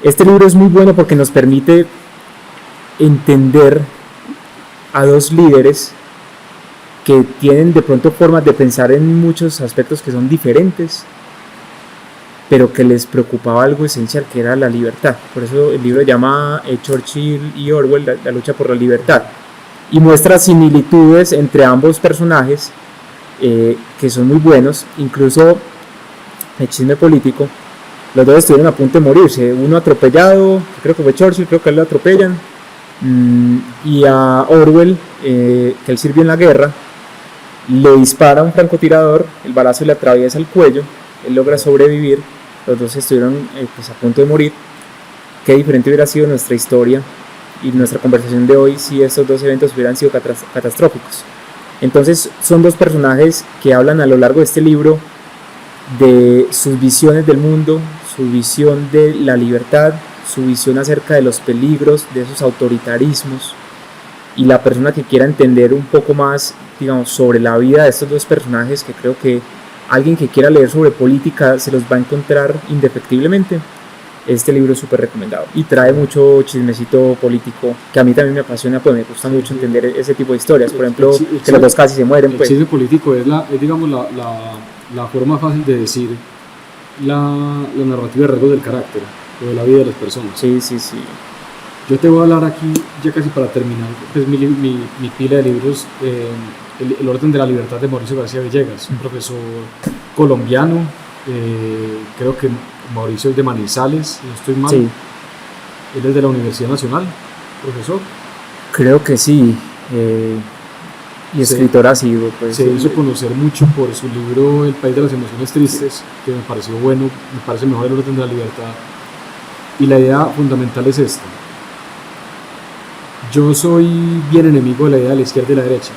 Este libro es muy bueno porque nos permite entender a 2 líderes que tienen de pronto formas de pensar en muchos aspectos que son diferentes, pero que les preocupaba algo esencial, que era la libertad. Por eso el libro se llama Churchill y Orwell, la lucha por la libertad, y muestra similitudes entre ambos personajes que son muy buenos. Incluso el chisme político, los dos estuvieron a punto de morirse, uno atropellado, creo que fue Churchill, creo que a él lo atropellan, y a Orwell, que él sirvió en la guerra, le dispara un francotirador, el balazo le atraviesa el cuello, él logra sobrevivir, los dos estuvieron pues a punto de morir. Qué diferente hubiera sido nuestra historia y nuestra conversación de hoy si estos dos eventos hubieran sido catastróficos. Entonces son dos personajes que hablan a lo largo de este libro de sus visiones del mundo, su visión de la libertad, su visión acerca de los peligros, de esos autoritarismos, y la persona que quiera entender un poco más, digamos, sobre la vida de estos dos personajes, que creo que alguien que quiera leer sobre política se los va a encontrar indefectiblemente. Este libro es súper recomendado y trae mucho chismecito político que a mí también me apasiona, pues me gusta mucho entender ese tipo de historias. Por ejemplo, que los dos casi se mueren. El pues. chisme político es digamos, la forma fácil de decir la narrativa de rasgos del carácter o de la vida de las personas. Sí. Yo te voy a hablar aquí, ya casi para terminar, pues mi pila de libros, El orden de la libertad de Mauricio García Villegas, un profesor colombiano, creo que Mauricio es de Manizales, no estoy mal. Sí. Él es de la Universidad Nacional, profesor. Creo que sí, y escritor ha sido. Pues, se hizo conocer mucho por su libro El País de las Emociones Tristes, que me pareció bueno, me parece mejor El orden de la libertad. Y la idea fundamental es esta. Yo soy bien enemigo de la idea de la izquierda y la derecha,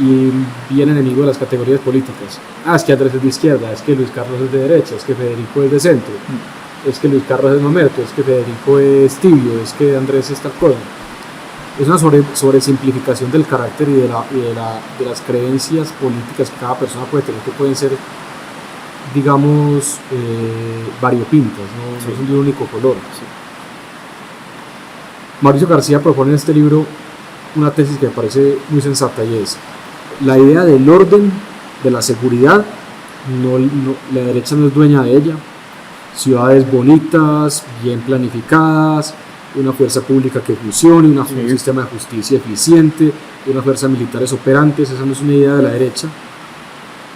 y bien enemigo de las categorías políticas. Es que Andrés es de izquierda, es que Luis Carlos es de derecha, es que Federico es de centro, es que Luis Carlos es mamerto, es que Federico es tibio, es que Andrés es tal cosa. Es una sobresimplificación del carácter y de las creencias políticas que cada persona puede tener, que pueden ser, digamos, variopintas, no son de un único color. Sí. Mauricio García propone en este libro una tesis que me parece muy sensata, y es la idea del orden, de la seguridad. La derecha no es dueña de ella. Ciudades bonitas, bien planificadas, una fuerza pública que funcione, un sistema de justicia eficiente, una fuerza militares operantes. Esa no es una idea de la derecha.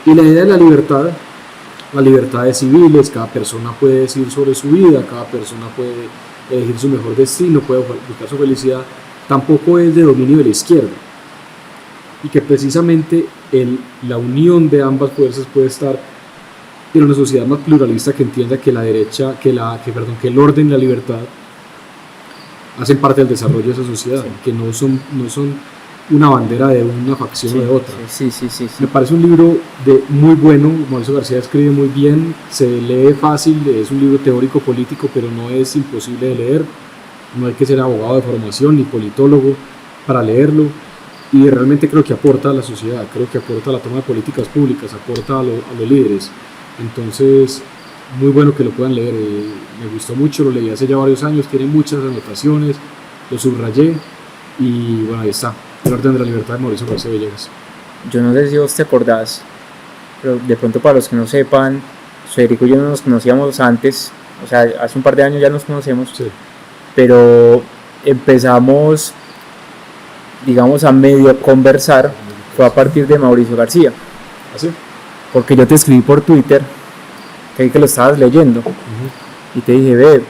Y la idea de la libertad de civiles, cada persona puede decir sobre su vida, cada persona puede elegir su mejor destino, puede buscar su felicidad, tampoco es de dominio de la izquierda, y que precisamente la unión de ambas fuerzas puede estar en una sociedad más pluralista, que entienda que la derecha, que el orden y la libertad hacen parte del desarrollo de esa sociedad, que no son una bandera de una facción o de otra. Sí. Me parece un libro muy bueno. Mauricio García escribe muy bien, se lee fácil, es un libro teórico político, pero no es imposible de leer. No hay que ser abogado de formación ni politólogo para leerlo, y realmente creo que aporta a la sociedad, creo que aporta a la toma de políticas públicas, aporta a los líderes. Entonces, muy bueno que lo puedan leer. Me gustó mucho, lo leí hace ya varios años, tiene muchas anotaciones, lo subrayé, y bueno, ahí está, El orden de la libertad de Mauricio García Villegas. Yo no sé si vos te acordás, pero de pronto, para los que no sepan, Federico y yo no nos conocíamos antes, o sea, hace un par de años ya nos conocemos, sí. Pero empezamos, digamos, a medio conversar, fue a partir de Mauricio García. ¿Ah, sí? Porque yo te escribí por Twitter, creí que lo estabas leyendo, y te dije,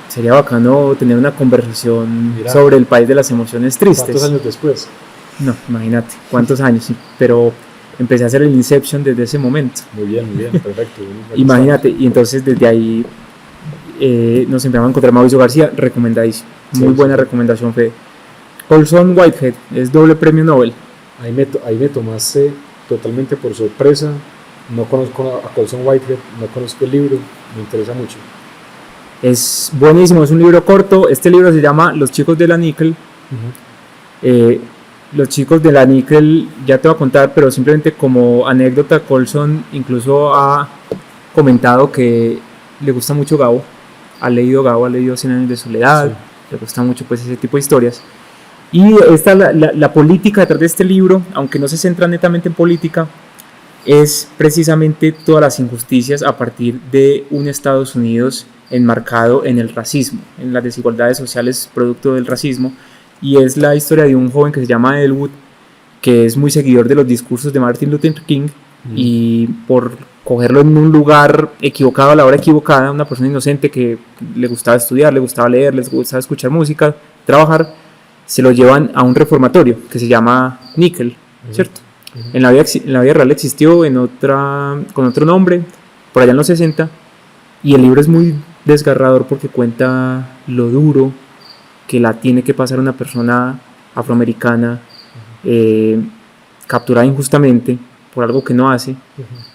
sería bacano tener una conversación sobre El País de las Emociones Tristes. ¿Cuántos años después? No, imagínate, cuántos años, sí, pero empecé a hacer el Inception desde ese momento. Muy bien, perfecto. Imagínate, y entonces desde ahí nos empezamos a encontrar. Mauricio García, recomendadísimo, muy buena recomendación, Fede. Colson Whitehead, es doble premio Nobel. Ahí me tomaste totalmente por sorpresa. No conozco a Colson Whitehead, no conozco el libro, me interesa mucho. Es buenísimo, es un libro corto. Este libro se llama Los chicos de la níquel. Los chicos de la níquel, ya te voy a contar, pero simplemente como anécdota, Colson incluso ha comentado que le gusta mucho Gabo, ha leído 100 años de soledad, le gusta mucho pues ese tipo de historias, Y esta, la política detrás de este libro, aunque no se centra netamente en política, es precisamente todas las injusticias a partir de un Estados Unidos enmarcado en el racismo, en las desigualdades sociales producto del racismo. Y es la historia de un joven que se llama Elwood, que es muy seguidor de los discursos de Martin Luther King, y por cogerlo en un lugar equivocado a la hora equivocada, una persona inocente que le gustaba estudiar, le gustaba leer, le gustaba escuchar música, trabajar, se lo llevan a un reformatorio que se llama Nickel, ¿cierto? En la vida real existió con otro nombre, por allá en los 60, y el libro es muy desgarrador porque cuenta lo duro que la tiene que pasar una persona afroamericana capturada injustamente por algo que no hace,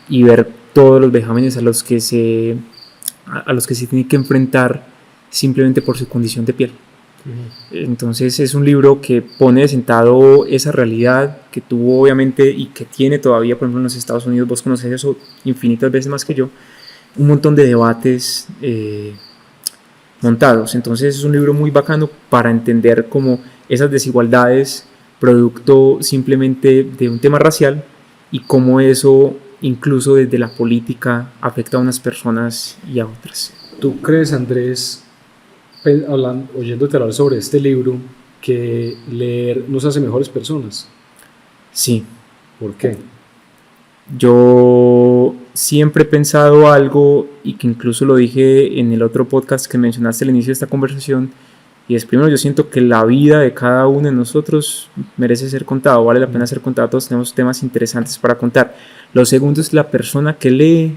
y ver todos los vejámenes a los que se tiene que enfrentar simplemente por su condición de piel. Entonces es un libro que pone de sentado esa realidad que tuvo obviamente y que tiene todavía, por ejemplo, en los Estados Unidos. Vos conocés eso infinitas veces más que yo, un montón de debates montados. Entonces es un libro muy bacano para entender como esas desigualdades producto simplemente de un tema racial, y cómo eso incluso desde la política afecta a unas personas y a otras. ¿Tú crees, Andrés, oyéndote hablar sobre este libro, que leer nos hace mejores personas? Sí. ¿Por qué? Yo siempre he pensado algo, y que incluso lo dije en el otro podcast que mencionaste al inicio de esta conversación, y es: primero, yo siento que la vida de cada uno de nosotros merece ser contado, vale la pena ser contado, todos tenemos temas interesantes para contar. Lo segundo es la persona que lee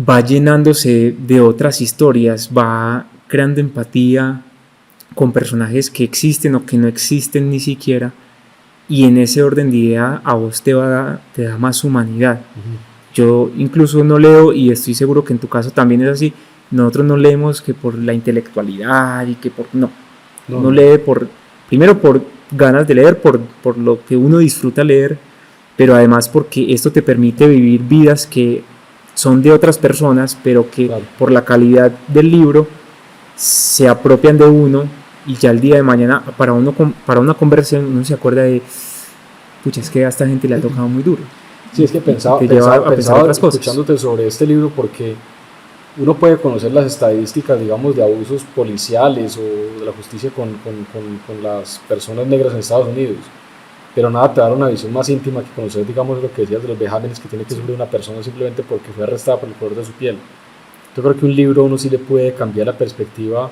va llenándose de otras historias, va creando empatía con personajes que existen o que no existen ni siquiera, y en ese orden de idea a vos te da más humanidad. Yo incluso no leo, y estoy seguro que en tu caso también es así, nosotros no leemos que por la intelectualidad y que por... No lee primero por ganas de leer, por lo que uno disfruta leer, pero además porque esto te permite vivir vidas que son de otras personas, pero que por la calidad del libro se apropian de uno, y ya el día de mañana para una conversación uno se acuerda de: pucha, es que a esta gente le ha tocado muy duro. Sí, es que pensaba otras cosas. Escuchándote sobre este libro, porque uno puede conocer las estadísticas, digamos, de abusos policiales o de la justicia con las personas negras en Estados Unidos, pero nada te da una visión más íntima que conocer, digamos, lo que decías de los vejámenes que tiene que sufrir una persona simplemente porque fue arrestada por el color de su piel. Yo creo que un libro uno sí le puede cambiar la perspectiva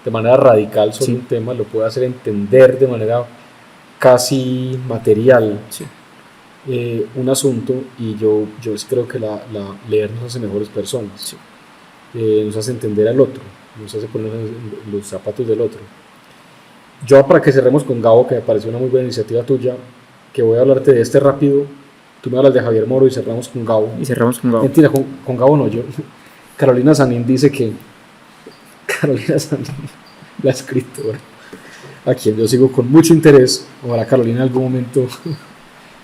de manera radical sobre un tema, lo puede hacer entender de manera casi material un asunto, y yo creo que leer nos hace mejores personas. Nos hace entender al otro, nos hace poner en los zapatos del otro. Yo, para que cerremos con Gabo, que me pareció una muy buena iniciativa tuya, que voy a hablarte de este rápido, tú me hablas de Javier Moro y cerramos con Gabo. Mentira, con Gabo no, yo. Carolina Sanín dice que... Carolina Sanín, la escritora, a quien yo sigo con mucho interés, ojalá Carolina en algún momento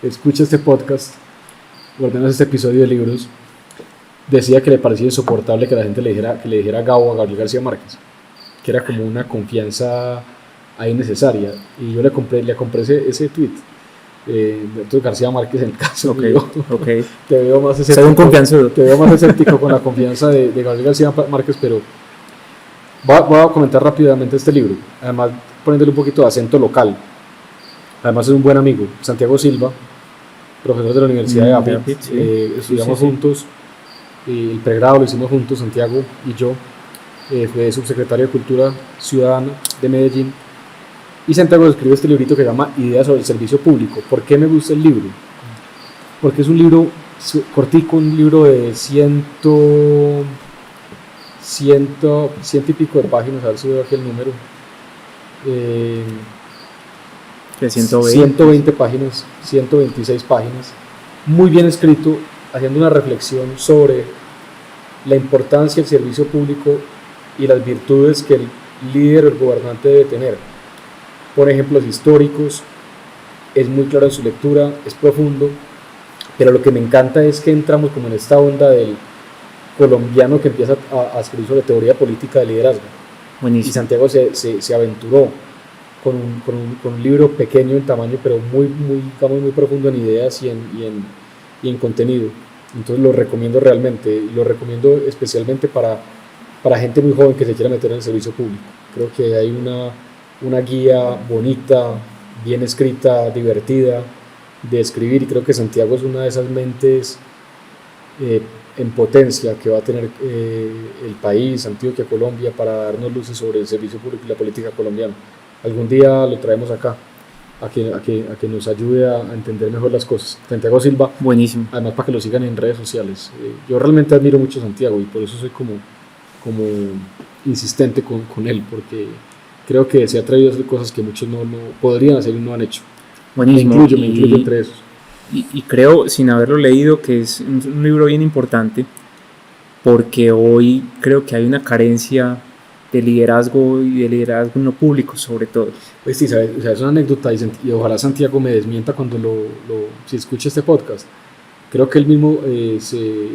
escuche este podcast, o al menos este episodio de libros, decía que le parecía insoportable que la gente le dijera Gabo a Gabriel García Márquez, que era como una confianza ahí necesaria, y yo le compré ese tweet. Entonces García Márquez, en el caso mío, te veo más escéptico con la confianza de Gabriel García Márquez, pero voy a comentar rápidamente este libro, además poniéndole un poquito de acento local. Además es un buen amigo, Santiago Silva, profesor de la Universidad de Abbott. Estudiamos juntos, el pregrado lo hicimos juntos, Santiago y yo. Fue subsecretario de Cultura Ciudadana de Medellín, y Santiago escribió este librito que se llama Ideas sobre el Servicio Público. ¿Por qué me gusta el libro? Porque es un libro cortico, un libro de ciento y pico de páginas, a ver si veo aquí el número, de 120 páginas, 126 páginas, muy bien escrito, haciendo una reflexión sobre la importancia del servicio público y las virtudes que el líder o el gobernante debe tener. Por ejemplos históricos, es muy claro en su lectura, es profundo, pero lo que me encanta es que entramos como en esta onda del colombiano que empieza a escribir sobre teoría política de liderazgo. Buenísimo. Y Santiago se aventuró con un libro pequeño en tamaño, pero muy profundo en ideas y en contenido. Entonces lo recomiendo realmente, y lo recomiendo especialmente para gente muy joven que se quiera meter en el servicio público. Creo que hay una guía bonita, bien escrita, divertida de escribir, y creo que Santiago es una de esas mentes en potencia que va a tener el país, Antioquia, Colombia, para darnos luces sobre el servicio público y la política colombiana. Algún día lo traemos acá, a que nos ayude a entender mejor las cosas. Santiago Silva, buenísimo. Además para que lo sigan en redes sociales. Yo realmente admiro mucho a Santiago, y por eso soy como insistente con él, porque creo que se ha atrevido a hacer cosas que muchos no podrían hacer y no han hecho. Buenísimo. Me incluyo entre esos. Y creo, sin haberlo leído, que es un libro bien importante, porque hoy creo que hay una carencia de liderazgo, y de liderazgo en lo público sobre todo. Pues sí, ¿sabes? O sea, es una anécdota, y ojalá Santiago me desmienta cuando si escucha este podcast. Creo que él mismo se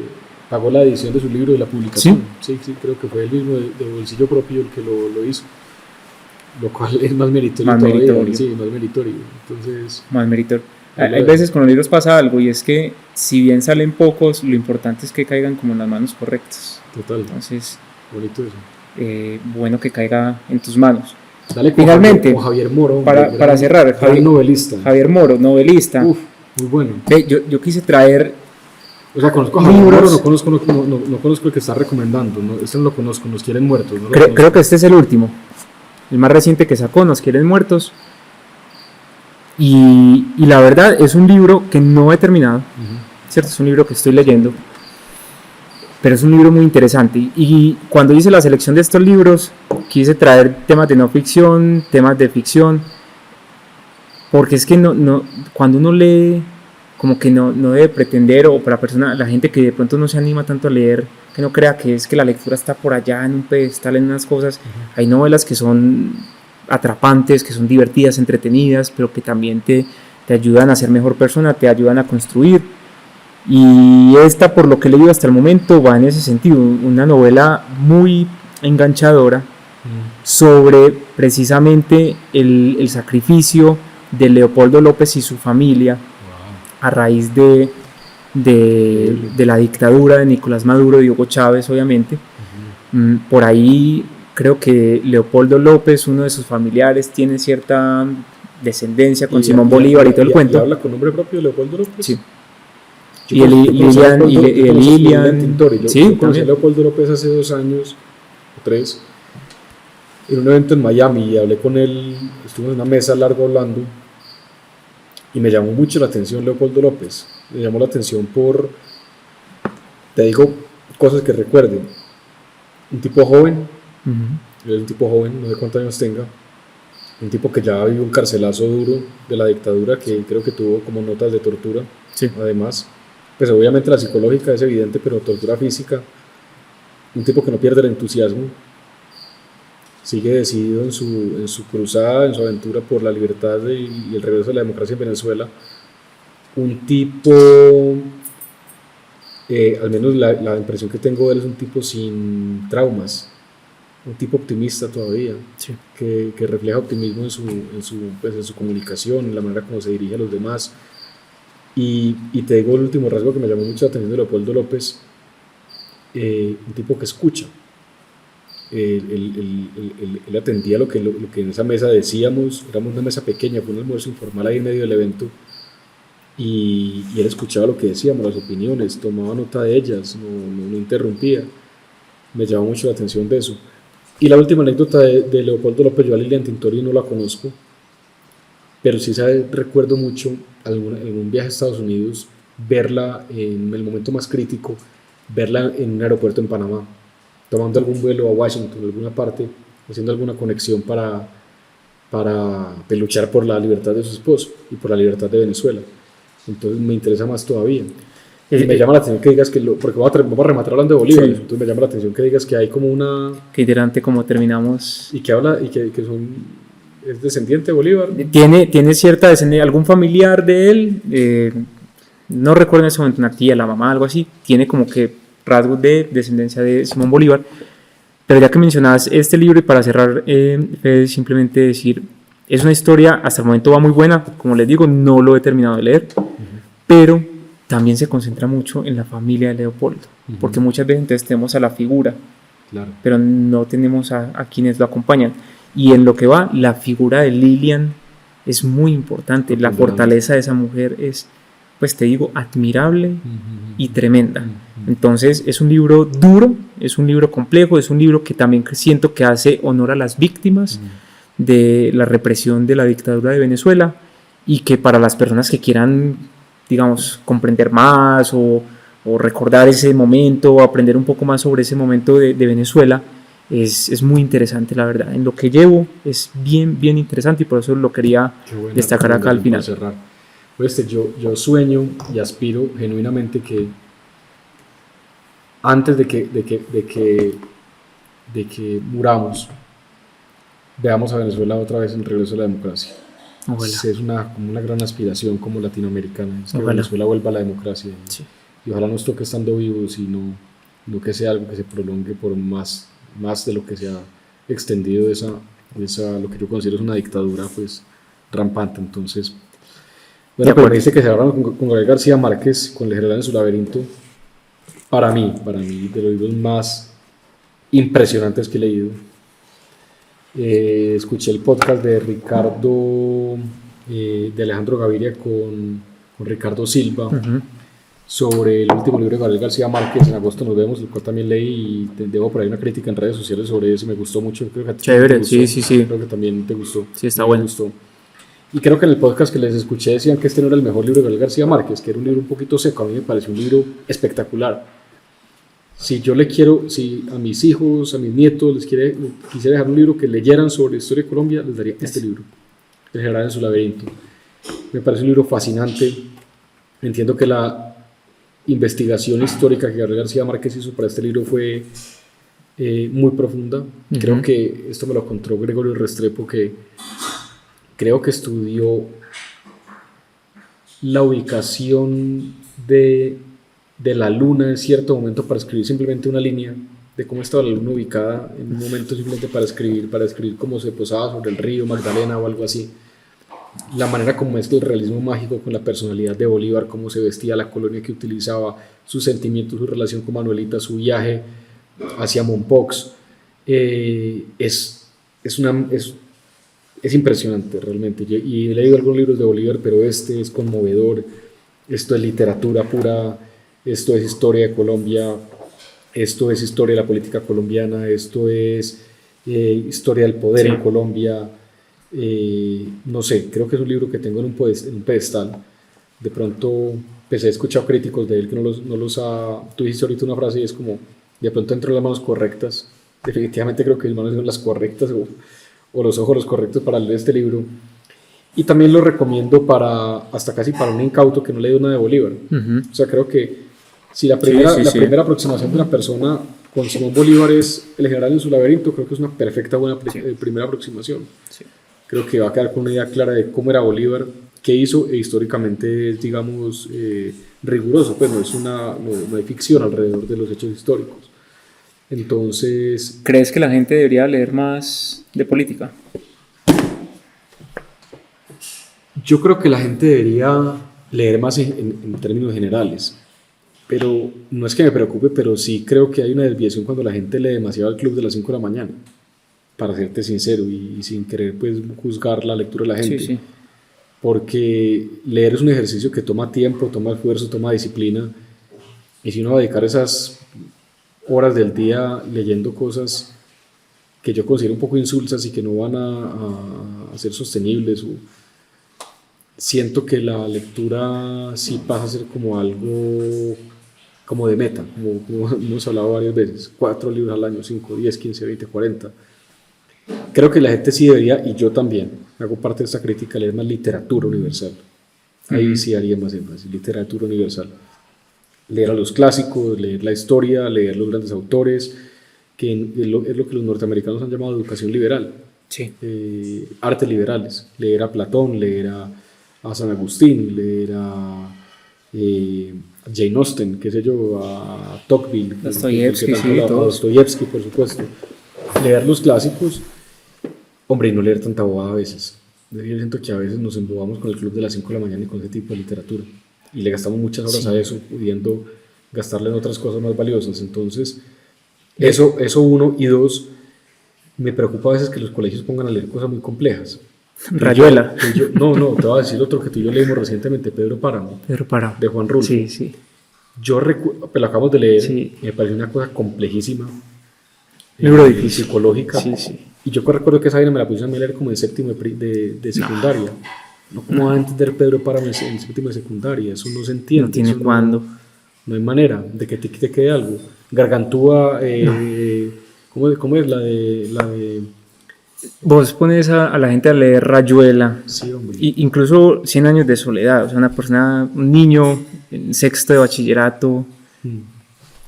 pagó la edición de su libro y la publicación. Sí, creo que fue él mismo de bolsillo propio el que lo hizo, lo cual es más meritorio. Sí, más meritorio. Entonces, más meritorio. Hay veces con los libros pasa algo, y es que si bien salen pocos, lo importante es que caigan como en las manos correctas. Total. Entonces, bonito eso. Bueno que caiga en tus manos. Dale, finalmente, con Javier Moro, para cerrar, Javier Moro, novelista. Uf, muy bueno. Yo quise traer, o sea, conozco a Javier Moro, no conozco el que está recomendando, no, este no lo conozco, Nos quieren muertos. No creo que este es el último, el más reciente que sacó, Nos quieren muertos. Y la verdad es un libro que no he terminado, ¿cierto? Es un libro que estoy leyendo, pero es un libro muy interesante. Y cuando hice la selección de estos libros, quise traer temas de no ficción, temas de ficción, porque es que cuando uno lee, como que no debe pretender, o para la gente que de pronto no se anima tanto a leer, que no crea que es que la lectura está por allá en un pedestal, en unas cosas. Hay novelas que son atrapantes, que son divertidas, entretenidas, pero que también te ayudan a ser mejor persona, te ayudan a construir. Y esta, por lo que he leído hasta el momento, va en ese sentido, una novela muy enganchadora sobre precisamente el sacrificio de Leopoldo López y su familia a raíz de la dictadura de Nicolás Maduro y Hugo Chávez, obviamente. Por ahí creo que Leopoldo López, uno de sus familiares, tiene cierta descendencia con Simón Bolívar y todo el cuento. ¿Y habla con nombre propio Leopoldo López? Sí. Y Lilian Tintori. Yo conocí a Leopoldo López hace 2 años o 3 en un evento en Miami, y hablé con él, estuvimos en una mesa larga hablando, y me llamó mucho la atención Leopoldo López. Me llamó la atención te digo cosas que recuerden, un tipo joven, él es un tipo joven, no sé cuántos años tenga, un tipo que ya vivió un carcelazo duro de la dictadura, que creo que tuvo como notas de tortura, además. Pues obviamente la psicológica es evidente, pero tortura física. Un tipo que no pierde el entusiasmo, sigue decidido en su cruzada, en su aventura por la libertad y el regreso de la democracia en Venezuela. Un tipo, al menos la impresión que tengo de él, es un tipo sin traumas, un tipo optimista todavía, que refleja optimismo en su comunicación, en la manera como se dirige a los demás. Y te digo el último rasgo que me llamó mucho la atención de Leopoldo López, un tipo que escucha. Él atendía lo que en esa mesa decíamos, éramos una mesa pequeña, fue un almuerzo informal ahí en medio del evento, y él escuchaba lo que decíamos, las opiniones, tomaba nota de ellas, no interrumpía. Me llamó mucho la atención de eso. Y la última anécdota de Leopoldo López, yo a Lilian Tintori no la conozco, pero sí recuerdo mucho en un viaje a Estados Unidos, verla en el momento más crítico, verla en un aeropuerto en Panamá, tomando algún vuelo a Washington, alguna parte, haciendo alguna conexión para luchar por la libertad de su esposo y por la libertad de Venezuela. Entonces me interesa más todavía. Y me llama la atención que digas porque vamos a rematar hablando de Bolívar, entonces me llama la atención que digas que hay como una... Qué interesante cómo terminamos. Y que habla, y que es descendiente de Bolívar. Tiene cierta descendencia, algún familiar de él, no recuerdo en ese momento, una tía, la mamá, algo así, tiene como que rasgos de descendencia de Simón Bolívar, Pero ya que mencionabas este libro, y para cerrar, Fede, simplemente decir, es una historia, hasta el momento va muy buena, como les digo, no lo he terminado de leer, pero también se concentra mucho en la familia de Leopoldo, porque muchas veces entonces tenemos a la figura, Claro. pero no tenemos a quienes lo acompañan. Y en lo que va, la figura de Lilian es muy importante, la fortaleza de esa mujer es, pues te digo, admirable y tremenda. Entonces es un libro duro, es un libro complejo, es un libro que también siento que hace honor a las víctimas de la represión de la dictadura de Venezuela, y que para las personas que quieran, digamos, comprender más o recordar ese momento o aprender un poco más sobre ese momento de Venezuela, es muy interesante, la verdad. En lo que llevo es bien, bien interesante, y por eso lo quería destacar acá al final. Pues yo sueño y aspiro genuinamente que antes de que muramos, veamos a Venezuela otra vez en regreso a la democracia. Ojalá. Es como una gran aspiración como latinoamericana, es que Ojalá. Venezuela vuelva a la democracia. Sí. Y ojalá nos toque estando vivos, y no que sea algo que se prolongue por más de lo que se ha extendido esa lo que yo considero es una dictadura pues rampante. Entonces, bueno, pero me dice que se hablaron con Gabriel García Márquez, con El General en su laberinto. Para mí, de los libros más impresionantes que he leído. Escuché el podcast de Ricardo, de Alejandro Gaviria con Ricardo Silva, sobre el último libro de Gabriel García Márquez, En agosto nos vemos, el cual también leí, y debo por ahí una crítica en redes sociales sobre eso, me gustó mucho. Creo que chévere, gustó, sí. Creo que también te gustó. Sí, está bueno. Gustó. Y creo que en el podcast que les escuché decían que este no era el mejor libro de Gabriel García Márquez, que era un libro un poquito seco. A mí me pareció un libro espectacular. Si a mis hijos, a mis nietos quisiera dejar un libro que leyeran sobre historia de Colombia, les daría este libro, El General en su laberinto. Me parece un libro fascinante. Entiendo que la investigación histórica que Gabriel García Márquez hizo para este libro fue muy profunda. Creo que esto me lo contó Gregorio Restrepo, que creo que estudió la ubicación de la luna en cierto momento para escribir simplemente una línea de cómo estaba la luna ubicada en un momento, simplemente para escribir cómo se posaba sobre el río Magdalena o algo así. La manera como mezcla el realismo mágico con la personalidad de Bolívar, cómo se vestía, la colonia que utilizaba, sus sentimientos, su relación con Manuelita, su viaje hacia Mompox. Es impresionante realmente. Y he leído algunos libros de Bolívar, pero este es conmovedor. Esto es literatura pura, esto es historia de Colombia, esto es historia de la política colombiana, esto es historia del poder en Colombia. No sé, creo que es un libro que tengo en un pedestal. De pronto, pues he escuchado críticos de él que no los ha... Tú dijiste ahorita una frase y es como, de pronto entró en las manos correctas. Definitivamente creo que mis manos son las correctas, o los ojos los correctos para leer este libro. Y también lo recomiendo hasta casi para un incauto que no le dio nada de Bolívar. O sea, creo que si la primera aproximación de una persona con Simón Bolívar es El General en su laberinto, creo que es una perfecta primera aproximación. Sí. Creo que va a quedar con una idea clara de cómo era Bolívar, qué hizo, e históricamente es, digamos, riguroso, pues no hay ficción alrededor de los hechos históricos. Entonces... ¿Crees que la gente debería leer más de política? Yo creo que la gente debería leer más en términos generales, pero no es que me preocupe, pero sí creo que hay una desviación cuando la gente lee demasiado al club de las 5 de la mañana, para serte sincero y sin querer pues juzgar la lectura de la gente. Sí. Porque leer es un ejercicio que toma tiempo, toma esfuerzo, toma disciplina, y si uno va a dedicar esas horas del día leyendo cosas que yo considero un poco insulsas y que no van a ser sostenibles, siento que la lectura sí pasa a ser como algo como de meta, como hemos hablado varias veces, 4 libros al año, 5, 10, 15, 20, 40. Creo que la gente sí debería, y yo también hago parte de esta crítica, leer más literatura universal. Ahí sí haría más énfasis, literatura universal. Leer a los clásicos, leer la historia, leer los grandes autores, que es lo que los norteamericanos han llamado educación liberal. Sí. Artes liberales, leer a Platón, leer a San Agustín, leer a Jane Austen, qué sé yo, a Tocqueville, Dostoyevsky, Dostoyevsky, por supuesto. leer los clásicos, hombre, y no leer tanta bobada a veces. Yo siento que a veces nos embobamos con el club de las 5 de la mañana y con ese tipo de literatura. Y le gastamos muchas horas a eso, pudiendo gastarle en otras cosas más valiosas. Entonces, eso uno. Y dos, me preocupa a veces que los colegios pongan a leer cosas muy complejas. Rayuela. No, te voy a decir otro que tú y yo leímos recientemente, Pedro Páramo, de Juan Rulfo. Sí. Yo lo acabamos de leer, Sí. me pareció una cosa complejísima. Libro difícil. Psicológica. Sí. Y yo recuerdo que esa vaina me la puse a leer como en séptimo de secundaria. No, ¿cómo va a entender Pedro Páramo en séptimo de secundaria? Eso no se entiende. No tiene eso cuándo. No hay manera de que te quede algo. Gargantúa, ¿cómo es? La de Vos pones a la gente a leer Rayuela, sí, hombre. Incluso 100 años de soledad, o sea, un niño en sexto de bachillerato,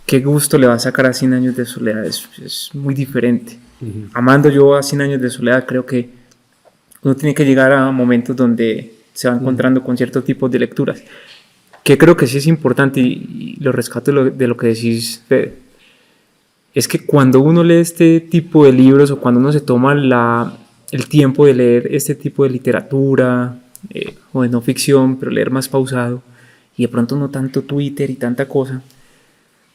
qué gusto le va a sacar a 100 años de soledad, es muy diferente. Amando yo a 100 años de soledad, creo que uno tiene que llegar a momentos donde se va encontrando con ciertos tipos de lecturas, que creo que sí es importante y lo rescato de lo que decís, Fede. Es que cuando uno lee este tipo de libros o cuando uno se toma el tiempo de leer este tipo de literatura o de no ficción, pero leer más pausado y de pronto no tanto Twitter y tanta cosa,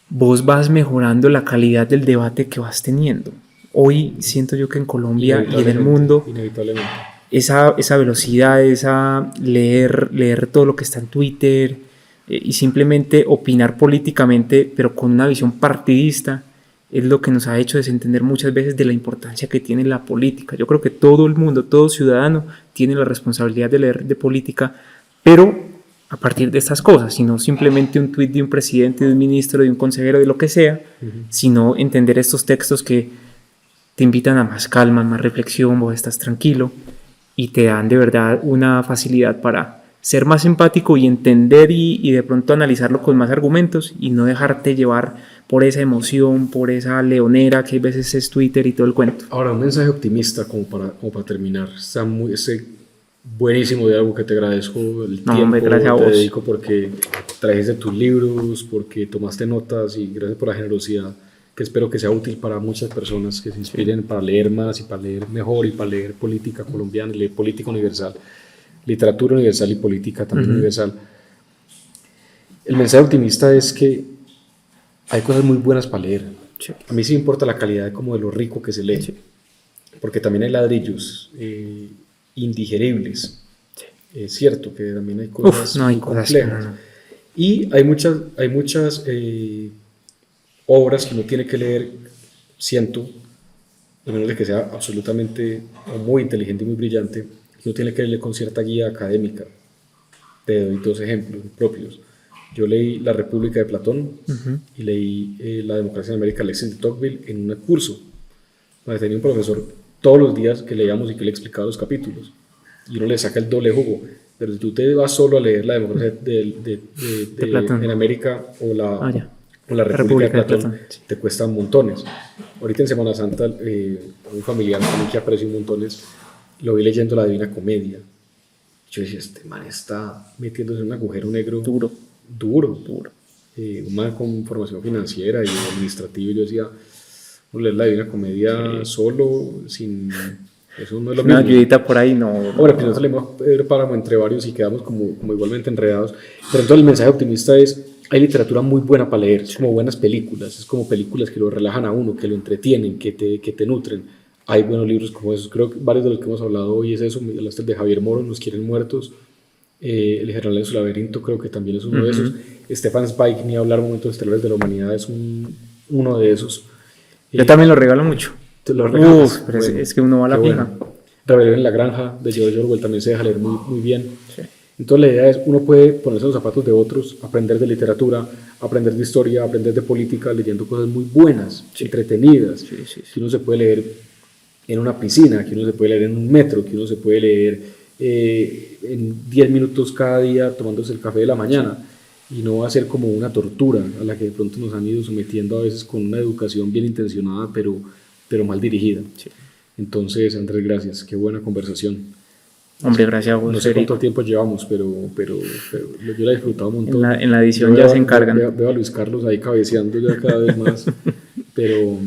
vos vas mejorando la calidad del debate que vas teniendo. Hoy siento yo que en Colombia y en el mundo esa velocidad, esa leer todo lo que está en Twitter y simplemente opinar políticamente, pero con una visión partidista, es lo que nos ha hecho desentender muchas veces de la importancia que tiene la política. Yo creo que todo el mundo, todo ciudadano tiene la responsabilidad de leer de política, pero a partir de estas cosas, sino simplemente un tuit de un presidente, de un ministro, de un consejero, de lo que sea, sino entender estos textos que te invitan a más calma, más reflexión, vos estás tranquilo y te dan de verdad una facilidad para ser más empático y entender y de pronto analizarlo con más argumentos y no dejarte llevar por esa emoción, por esa leonera que a veces es Twitter y todo el cuento. Ahora, un mensaje optimista como para terminar. Está buenísimo de algo que te agradezco el tiempo hombre, gracias a te vos. dedico porque trajiste tus libros, porque tomaste notas y gracias por la generosidad que espero que sea útil para muchas personas que se inspiren para leer más y para leer mejor y para leer política colombiana, leer política universal, literatura universal y política también universal. El mensaje optimista es que hay cosas muy buenas para leer. Sí. A mí sí me importa la calidad como de lo rico que se lee, sí, porque también hay ladrillos indigeribles. Sí. Es cierto que también hay cosas muy complejas. Y hay muchas obras que uno tiene que leer, siento, a menos de que sea absolutamente o muy inteligente y muy brillante, que uno tiene que leer con cierta guía académica. Te doy 2 ejemplos propios. Yo leí La República de Platón y leí La Democracia en América, Alexis de Tocqueville, en un curso. Tenía un profesor todos los días que leíamos y que le explicaba los capítulos. Y uno le saca el doble jugo. Pero si tú te vas solo a leer La Democracia en América o la República de Platón, sí, te cuesta montones. Ahorita en Semana Santa, un familiar también que aprecio montones, lo vi leyendo La Divina Comedia. Yo decía, este man está metiéndose en un agujero negro duro. Un man con formación financiera y administrativa, y yo decía, leer La Divina Comedia solo, sin... Eso no es lo mismo. Una ayudita por ahí, no. Ahora, pues nosotros leemos Pedro Páramo entre varios y quedamos como igualmente enredados. Pero entonces el mensaje optimista es, hay literatura muy buena para leer, es como buenas películas, es como películas que lo relajan a uno, que lo entretienen, que te nutren. Hay buenos libros como esos, creo que varios de los que hemos hablado hoy es eso, hablaste de Javier Moro, Nos quieren muertos, El general en su laberinto creo que también es uno de esos, Stefan Zweig, ni hablar Momentos estelares de la humanidad, es uno de esos. Yo también lo regalo mucho. Te lo regalas. Pero bueno, es que uno va a la fija. Rebelión en la granja de George Orwell también se deja leer muy bien. Sí. Entonces la idea es, uno puede ponerse en los zapatos de otros, aprender de literatura, aprender de historia, aprender de política, leyendo cosas muy buenas, entretenidas, que uno se puede leer en una piscina, que uno se puede leer en un metro, que uno se puede leer en 10 minutos cada día tomándose el café de la mañana, y no va a ser como una tortura a la que de pronto nos han ido sometiendo a veces con una educación bien intencionada, pero mal dirigida. Sí. Entonces, Andrés, gracias, qué buena conversación. Hombre, gracias a vos. No sé cuánto tiempo llevamos, pero yo la he disfrutado un montón. En la edición ya se encargan. Veo a Luis Carlos ahí cabeceando ya cada vez más, pero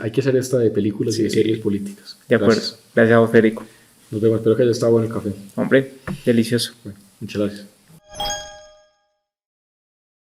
Hay que hacer esta de películas y de series políticas. De acuerdo. Gracias a vos, Federico. Nos vemos, espero que haya estado bueno el café. Hombre, delicioso. Bueno, muchas gracias.